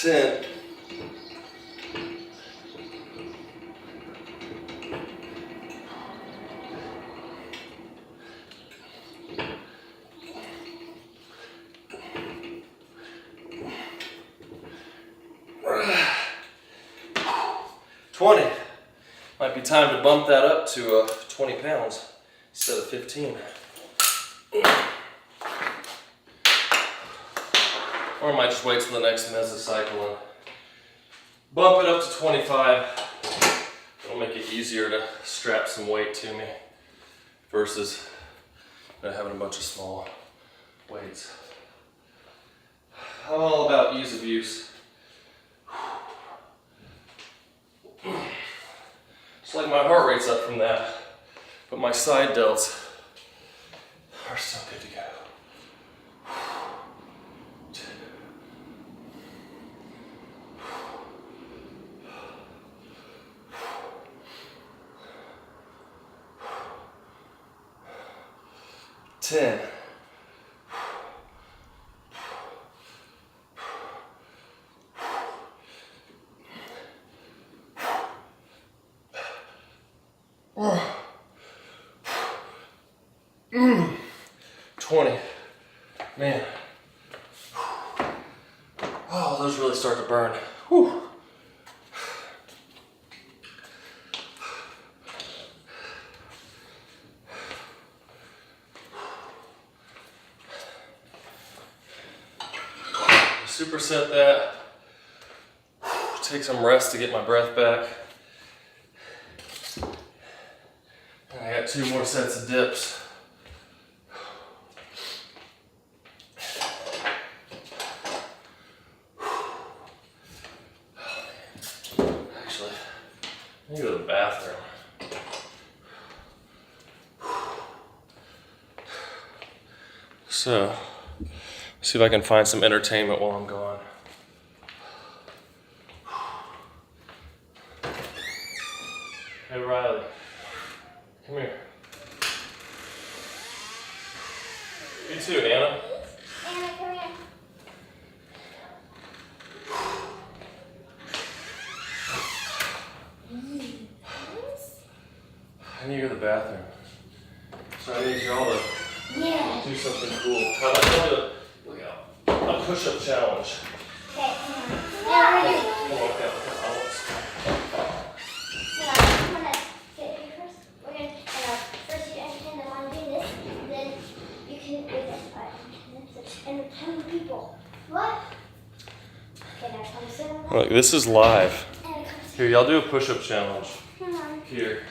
Speaker 1: 10. Might be time to bump that up to 20 pounds instead of 15. Or I might just wait till the next mesocycle and bump it up to 25. It'll make it easier to strap some weight to me versus having a bunch of small weights. I'm all about ease of use. It's like my heart rate's up from that, but my side delts are still good to go. Ten. Oh. 20. Man. Oh, those really start to burn. Whew. Superset that. Take some rest to get my breath back. And I got 2 more sets of dips. Actually, I need to go to the bathroom. So, see if I can find some entertainment while I'm gone. Hey Riley, come here. You too, Anna.
Speaker 2: Anna, come here.
Speaker 1: I need to go to the bathroom. So I need y'all to do something cool. How about I do a push-up challenge?
Speaker 2: Okay, come on. Yeah, we're doing.
Speaker 1: Come on, okay.
Speaker 2: I'm gonna get here first. We're gonna, first you entertain them on doing this, and then you can do this. And how many people? What? Okay, now come sit on that.
Speaker 1: Look, this is live.
Speaker 2: And come sit.
Speaker 1: Here, y'all do a push-up challenge.
Speaker 2: Come on.
Speaker 1: Here.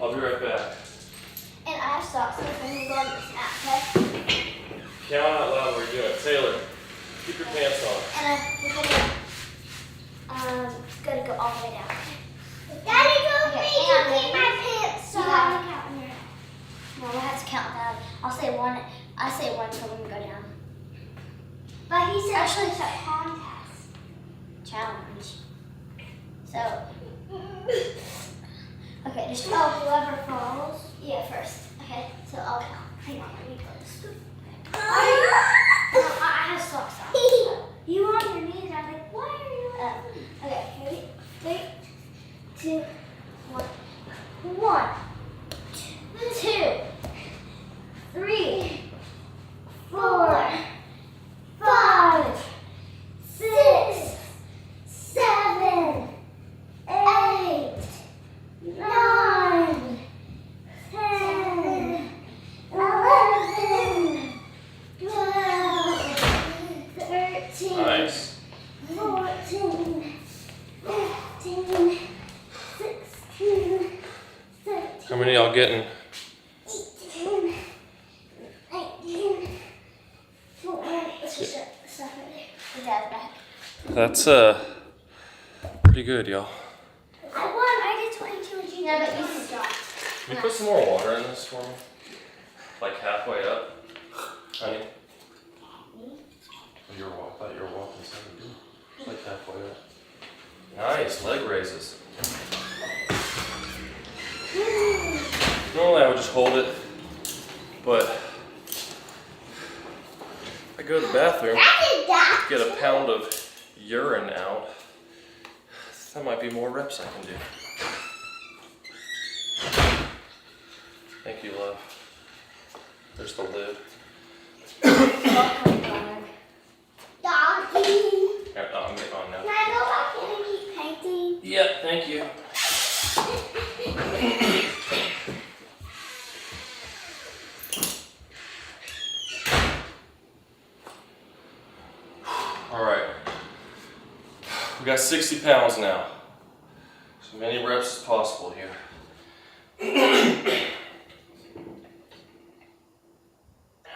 Speaker 1: I'll be right back.
Speaker 2: And I have socks, so I'm gonna go on this app, okay?
Speaker 1: Count out loud where you're doing. Taylor, keep your pants on.
Speaker 2: And we're gonna go all the way down. Daddy, go Okay, take my pants You off. have to count in your. No, we'll have to count down. I'll say one. I say one so we can go down. But he said actually it's a contest. Challenge. So. Okay, just whoever falls. Yeah, first. Okay, so I'll count. Hang on, let me go this way. I have socks on. You were on your knees. I was like, why are you? Okay, ready? 3, 2, 1. 1, 2, 3, 4, 5, 6, 7, 8, 9, 10, 11, 12, 13,
Speaker 1: Nice.
Speaker 2: 14, 15, 16, 17.
Speaker 1: How many y'all getting?
Speaker 2: 18, 19, 20. Let's just stop right there. Put that back.
Speaker 1: That's pretty good, y'all.
Speaker 2: I won. I did 22 and you did. Yeah, but you stopped.
Speaker 1: Can you put some more water in this for me? Like halfway up? Honey? I thought you were walking something. Just like halfway up. Nice, leg raises. Normally I would just hold it, but I could go to the bathroom, get a pound of urine out. That might be more reps I can do. Thank you, love. There's the lid.
Speaker 2: Welcome, doggy.
Speaker 1: I'm on now.
Speaker 2: Can I go back in and keep painting?
Speaker 1: Yep, thank you. All right. We got 60 pounds now. As many reps as possible here.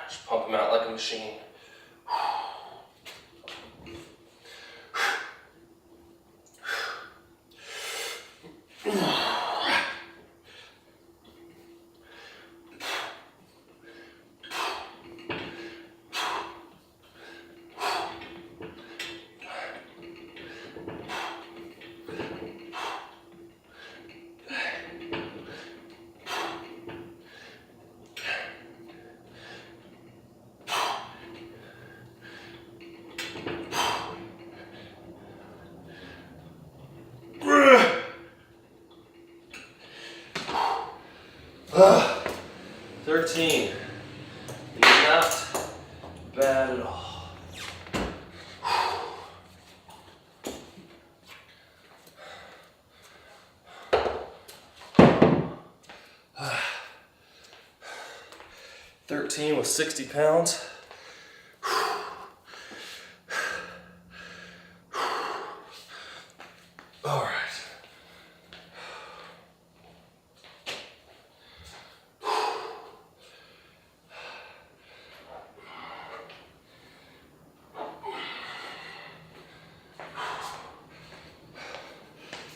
Speaker 1: Just pump them out like a machine. Uh, 13. Not bad at all. Uh, 13 with 60 pounds. All right.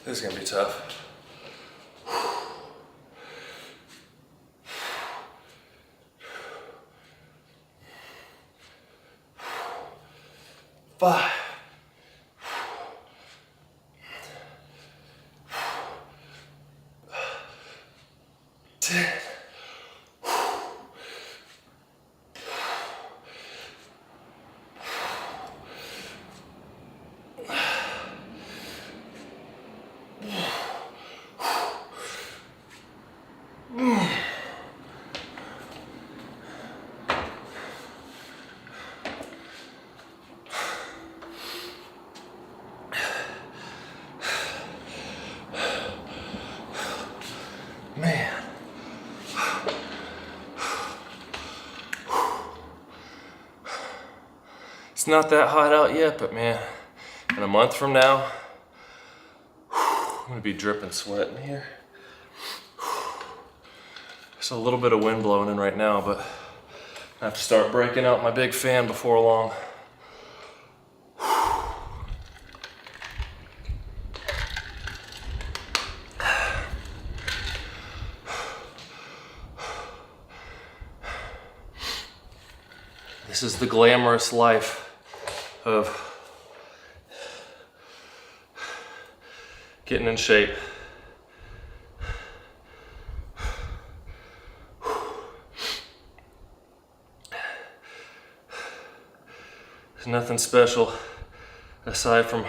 Speaker 1: This is gonna be tough. 5. 10. Man. It's not that hot out yet, but man, in a month from now, I'm gonna be dripping sweat in here. There's a little bit of wind blowing in right now, but I have to start breaking out my big fan before long. This is the glamorous life of getting in shape. There's nothing special aside from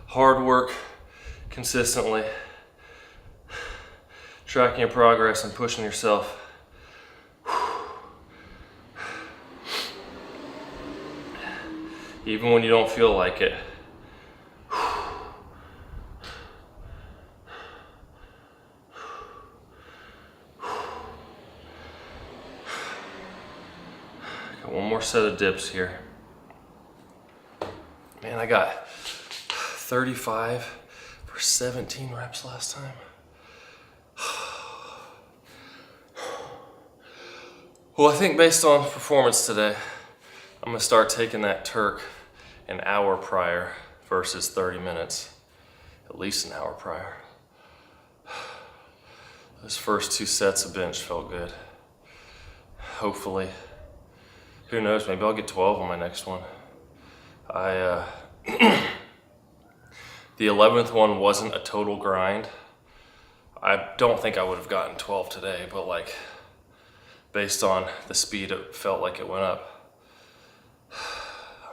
Speaker 1: hard work consistently, tracking your progress and pushing yourself. Even when you don't feel like it. Got one more set of dips here. Man, I got 35 for 17 reps last time. Well, I think based on performance today, I'm gonna start taking that Turk an hour prior versus 30 minutes, at least an hour prior. Those first 2 sets of bench felt good. Hopefully, who knows, maybe I'll get 12 on my next one. The 11th one wasn't a total grind. I don't think I would have gotten 12 today, but like, based on the speed, it felt like it went up.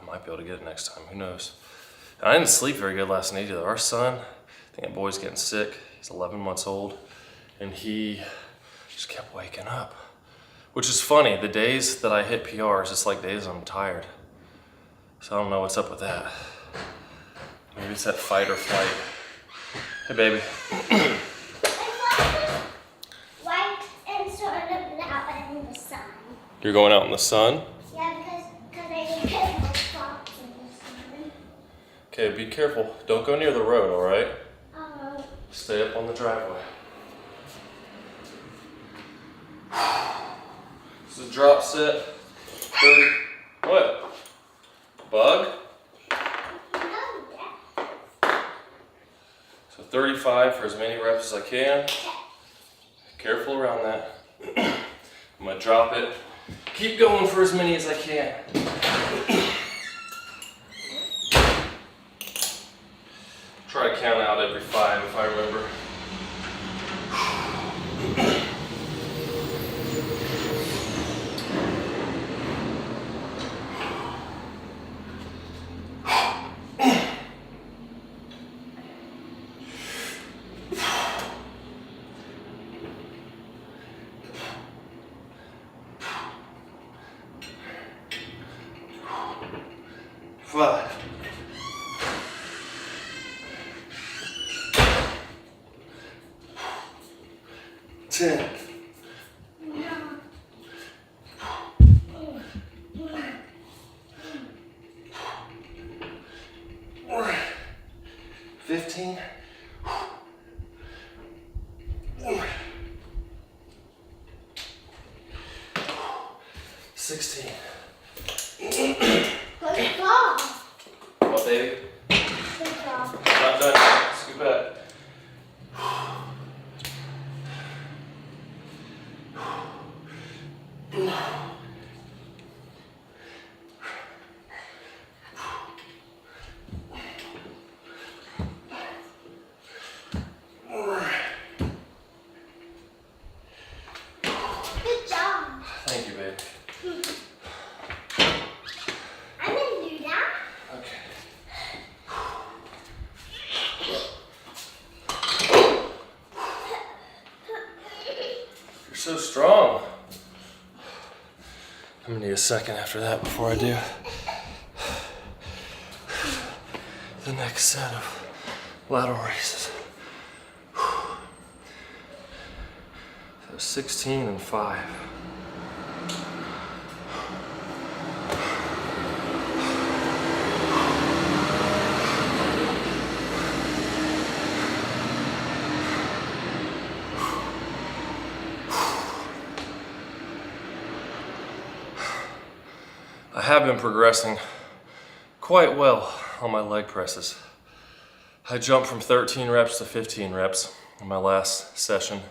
Speaker 1: Might be able to get it next time, who knows. I didn't sleep very good last night either. Our son, I think that boy's getting sick. He's 11 months old, and he just kept waking up. Which is funny, the days that I hit PRs, it's like days I'm tired. So I don't know what's up with that. Maybe it's that fight or flight. Hey, baby.
Speaker 2: White and sort of out in the sun.
Speaker 1: You're going out in the sun?
Speaker 2: Yeah, because I get no spots in the sun.
Speaker 1: Okay, be careful. Don't go near the road, all right?
Speaker 2: Oh.
Speaker 1: Stay up on the driveway. This is a drop set. 30. What? Bug?
Speaker 2: No, yeah.
Speaker 1: So 35 for as many reps as I can. Careful around that. I'm gonna drop it. Keep going for as many as I can. Try to count out every 5 if I remember. Five. 10. 15. 16.
Speaker 2: Good job.
Speaker 1: What, baby?
Speaker 2: Good job.
Speaker 1: Not done. Scoot back.
Speaker 2: Good job.
Speaker 1: Thank you, baby.
Speaker 2: I'm gonna do that.
Speaker 1: Okay. You're so strong. I'm gonna need a second after that before I do the next set of lateral raises. So 16 and 5. I have been progressing quite well on my leg presses. I jumped from 13 reps to 15 reps in my last session,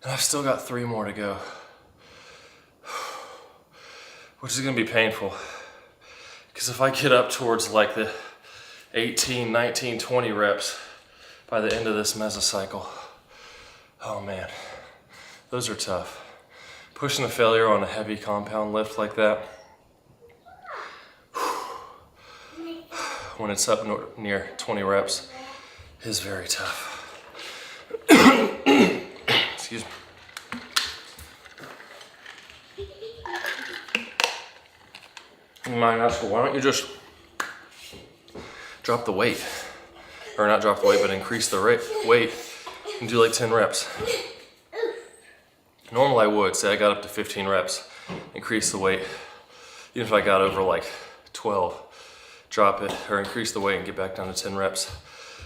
Speaker 1: and I've still got 3 more to go, which is gonna be painful, because if I get up towards like the 18, 19, 20 reps by the end of this mesocycle, oh man, those are tough. Pushing a failure on a heavy compound lift like that, when it's up near 20 reps, is very tough. Excuse me. My Oscar, why don't you just drop the weight? Or not drop the weight, but increase the weight and do like 10 reps. Normally I would, say I got up to 15 reps, increase the weight. Even if I got over like 12, drop it or increase the weight and get back down to 10 reps.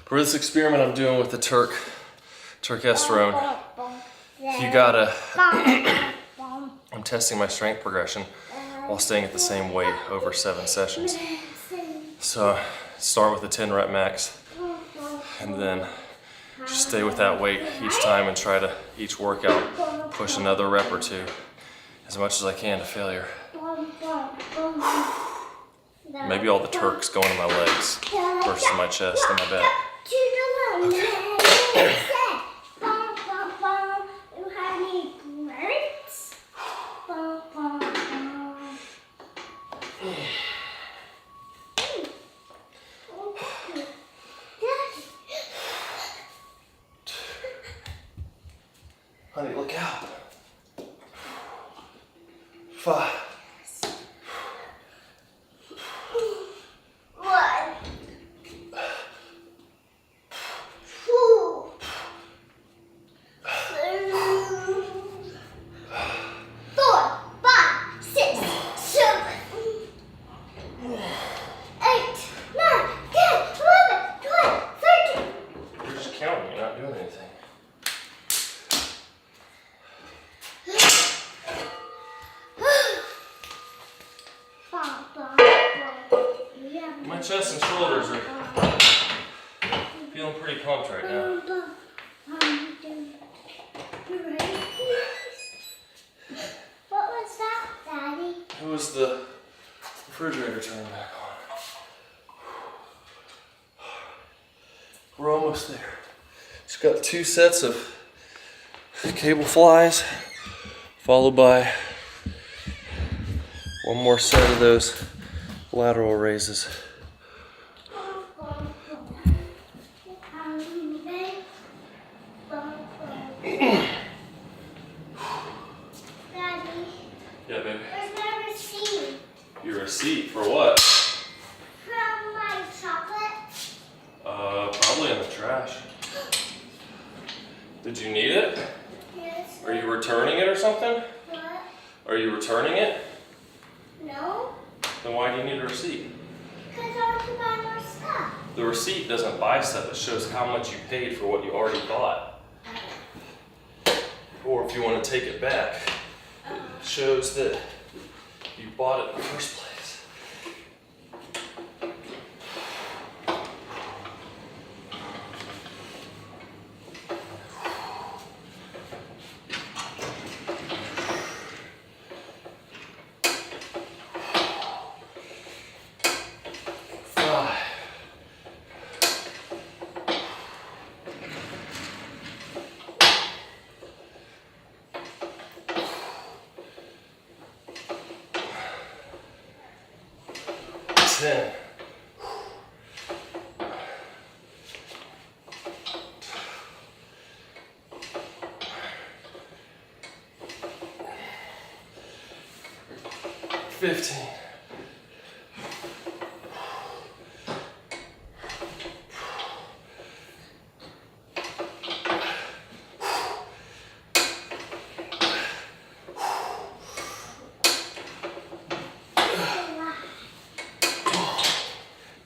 Speaker 1: But for this experiment I'm doing with the Turkesterone, you gotta, I'm testing my strength progression while staying at the same weight over 7 sessions. So start with the 10 rep max and then just stay with that weight each time and try to, each workout, push another rep or 2 as much as I can to failure. Maybe all the Turks going to my legs versus my chest and my back. Okay. out. 5.
Speaker 2: 1, 2, 3, 4, 5, 6, 7, 8, 9, 10, 11, 12, 13.
Speaker 1: You're just counting, you're not doing anything. My chest and shoulders are feeling pretty pumped right now.
Speaker 2: What was that, Daddy?
Speaker 1: It was the refrigerator turning back on. We're almost there. Just got 2 sets of cable flies, followed by 1 more set of those lateral raises.
Speaker 2: Daddy,
Speaker 1: Yeah, baby.
Speaker 2: where's my receipt?
Speaker 1: Your receipt for what?
Speaker 2: From my chocolate?
Speaker 1: Probably in the trash. Did you need it?
Speaker 2: Yes.
Speaker 1: Are you returning it or something?
Speaker 2: What?
Speaker 1: Are you returning it?
Speaker 2: No?
Speaker 1: Then why do you need a receipt?
Speaker 2: Because I want to buy more stuff.
Speaker 1: The receipt doesn't buy stuff, it shows how much you paid for what you already bought. Or if you want to take it back, it shows that you bought it in the first place. Ten. 15.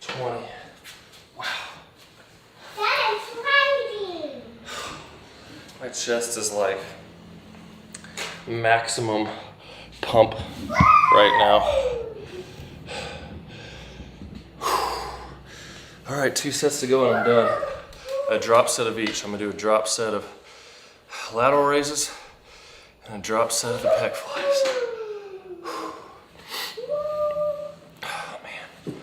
Speaker 1: 20. Wow.
Speaker 2: That is raining.
Speaker 1: My chest is like maximum pump right now. All right, 2 sets to go and I'm done. A drop set of each. I'm gonna do a drop set of lateral raises and a drop set of the pec flies. Oh man.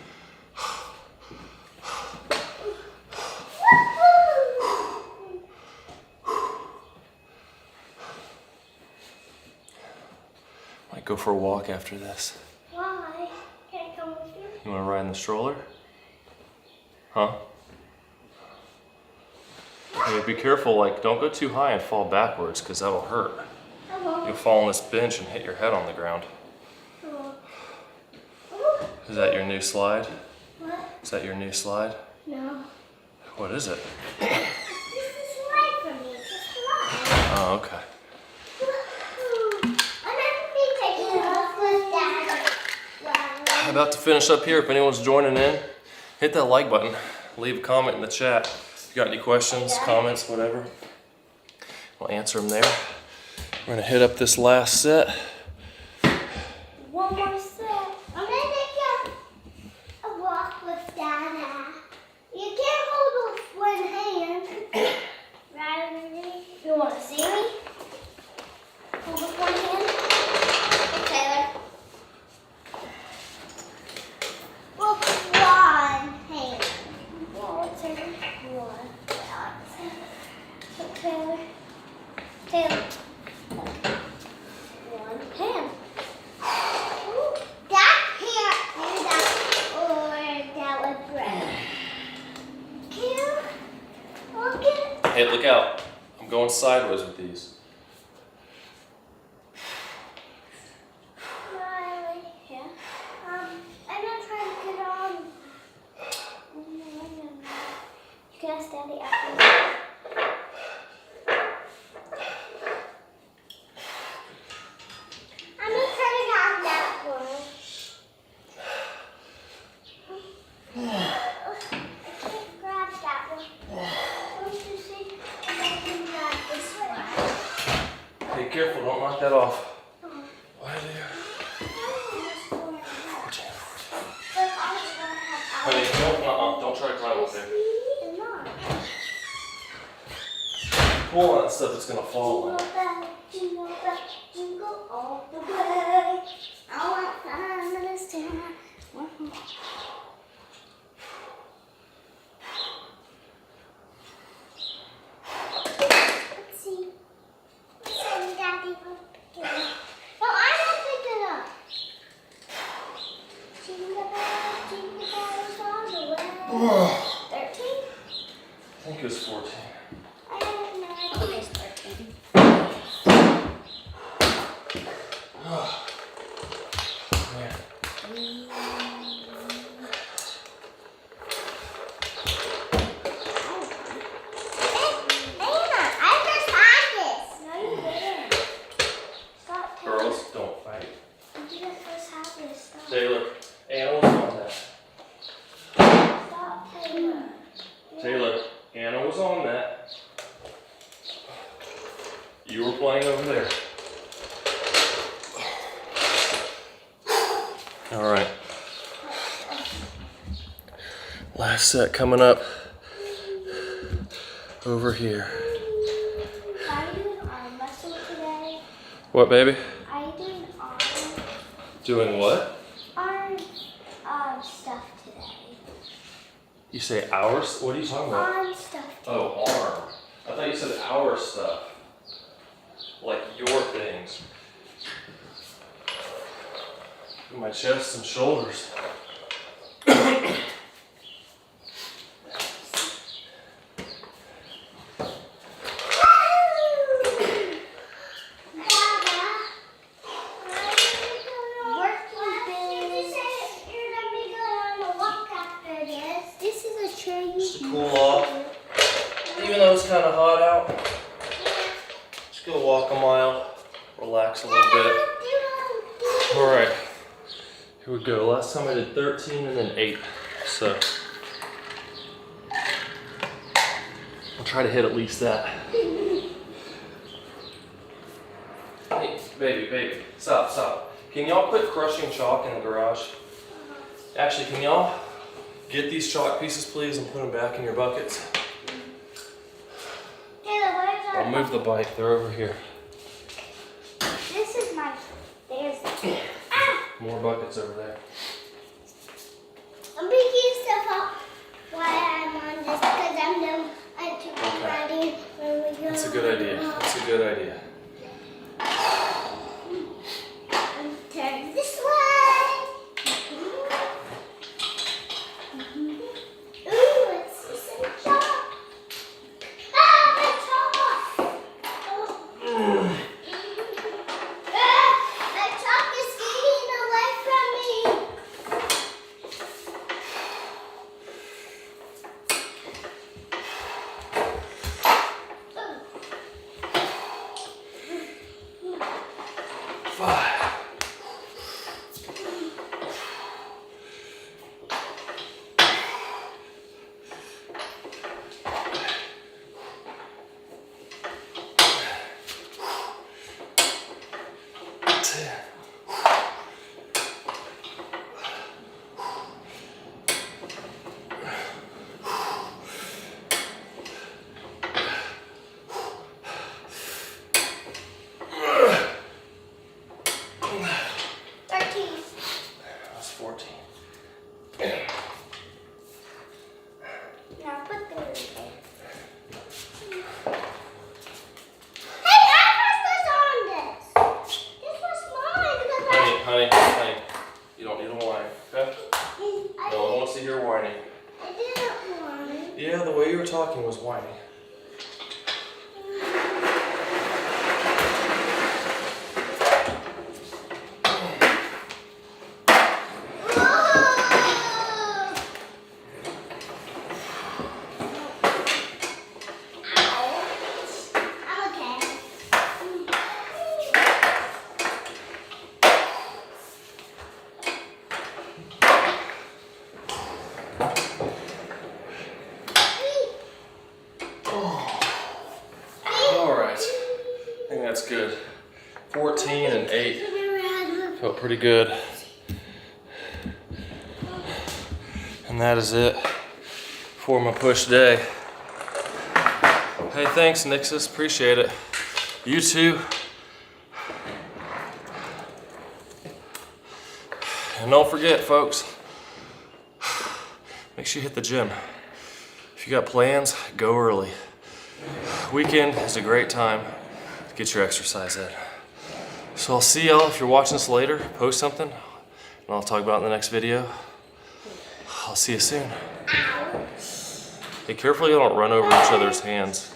Speaker 1: Might go for a walk after this.
Speaker 2: Why? Can I come with you?
Speaker 1: You wanna ride in the stroller? Huh? Hey, be careful, like don't go too high and fall backwards because that'll hurt.
Speaker 2: I won't.
Speaker 1: You'll fall on this bench and hit your head on the ground.
Speaker 2: I won't.
Speaker 1: Is that your new slide?
Speaker 2: What?
Speaker 1: Is that your new slide?
Speaker 2: No.
Speaker 1: What is it?
Speaker 2: This is right for me. Just right.
Speaker 1: Oh, okay. About to finish up here. If anyone's joining in, hit that like button. Leave a comment in the chat. If you got any questions, comments, whatever, we'll answer them there. We're gonna hit up this last set.
Speaker 2: One more set. I'm gonna take a walk with Dada. You can't hold with one hand. Right? You want to see me? Hold with one hand. Okay, then. Well, one hand. Well, what's it? One. Okay. Taylor. One hand. That can't do that or that with bread. Can you look at it?
Speaker 1: Hey, look out. I'm going sideways with these. knock that off. Why do you? Honey, don't try to climb up there. Pull on that stuff that's gonna fall in.
Speaker 2: Jingle bell, jingle all the way. I want fun this town. Let's see. Daddy will pick it up. No, I don't pick it up. Jingle bells all the way. 13?
Speaker 1: I think it was 14.
Speaker 2: I don't know. I think it's 13.
Speaker 1: Man. Girls, don't fight. Taylor, Anna was on that. Taylor, Anna was on that. You were playing over there. All right. Last set coming up over here.
Speaker 2: Are you doing arm muscle today?
Speaker 1: What, baby?
Speaker 2: Are you doing arm
Speaker 1: Doing what?
Speaker 2: stuff today?
Speaker 1: You say ours? What are you talking about?
Speaker 2: Arm stuff.
Speaker 1: Oh, arm. I thought you said our stuff. Like your things. My chest and shoulders. Just to cool off. Even though it's kind of hot out, just go walk a mile, relax a little bit. All right, here we go. Last time I did 13 and then 8, so I'll try to hit at least that. Hey, baby, stop. Can y'all quit crushing chalk in the garage? Actually, can y'all get these chalk pieces, please, and put them back in your buckets? I'll move the bike. They're over here.
Speaker 2: This is my. There's.
Speaker 1: More buckets over there.
Speaker 2: I'm picking stuff up while I'm on this because I'm done. I'm too ready when we go.
Speaker 1: That's a good idea.
Speaker 2: Turn this way. Ooh, let's see some chalk. The chalk is getting away from me.
Speaker 1: Honey, you don't need to whine, okay? No one wants to hear whining.
Speaker 2: I didn't whine.
Speaker 1: Yeah, the way you were talking was whining. 14 and 8. Felt pretty good. And that is it for my push day. Hey, thanks, Nixus. Appreciate it. You too. And don't forget, folks, make sure you hit the gym. If you got plans, go early. Weekend is a great time to get your exercise in. So I'll see y'all if you're watching this later. Post something, and I'll talk about it in the next video. I'll see you soon. Be careful you don't run over each other's hands.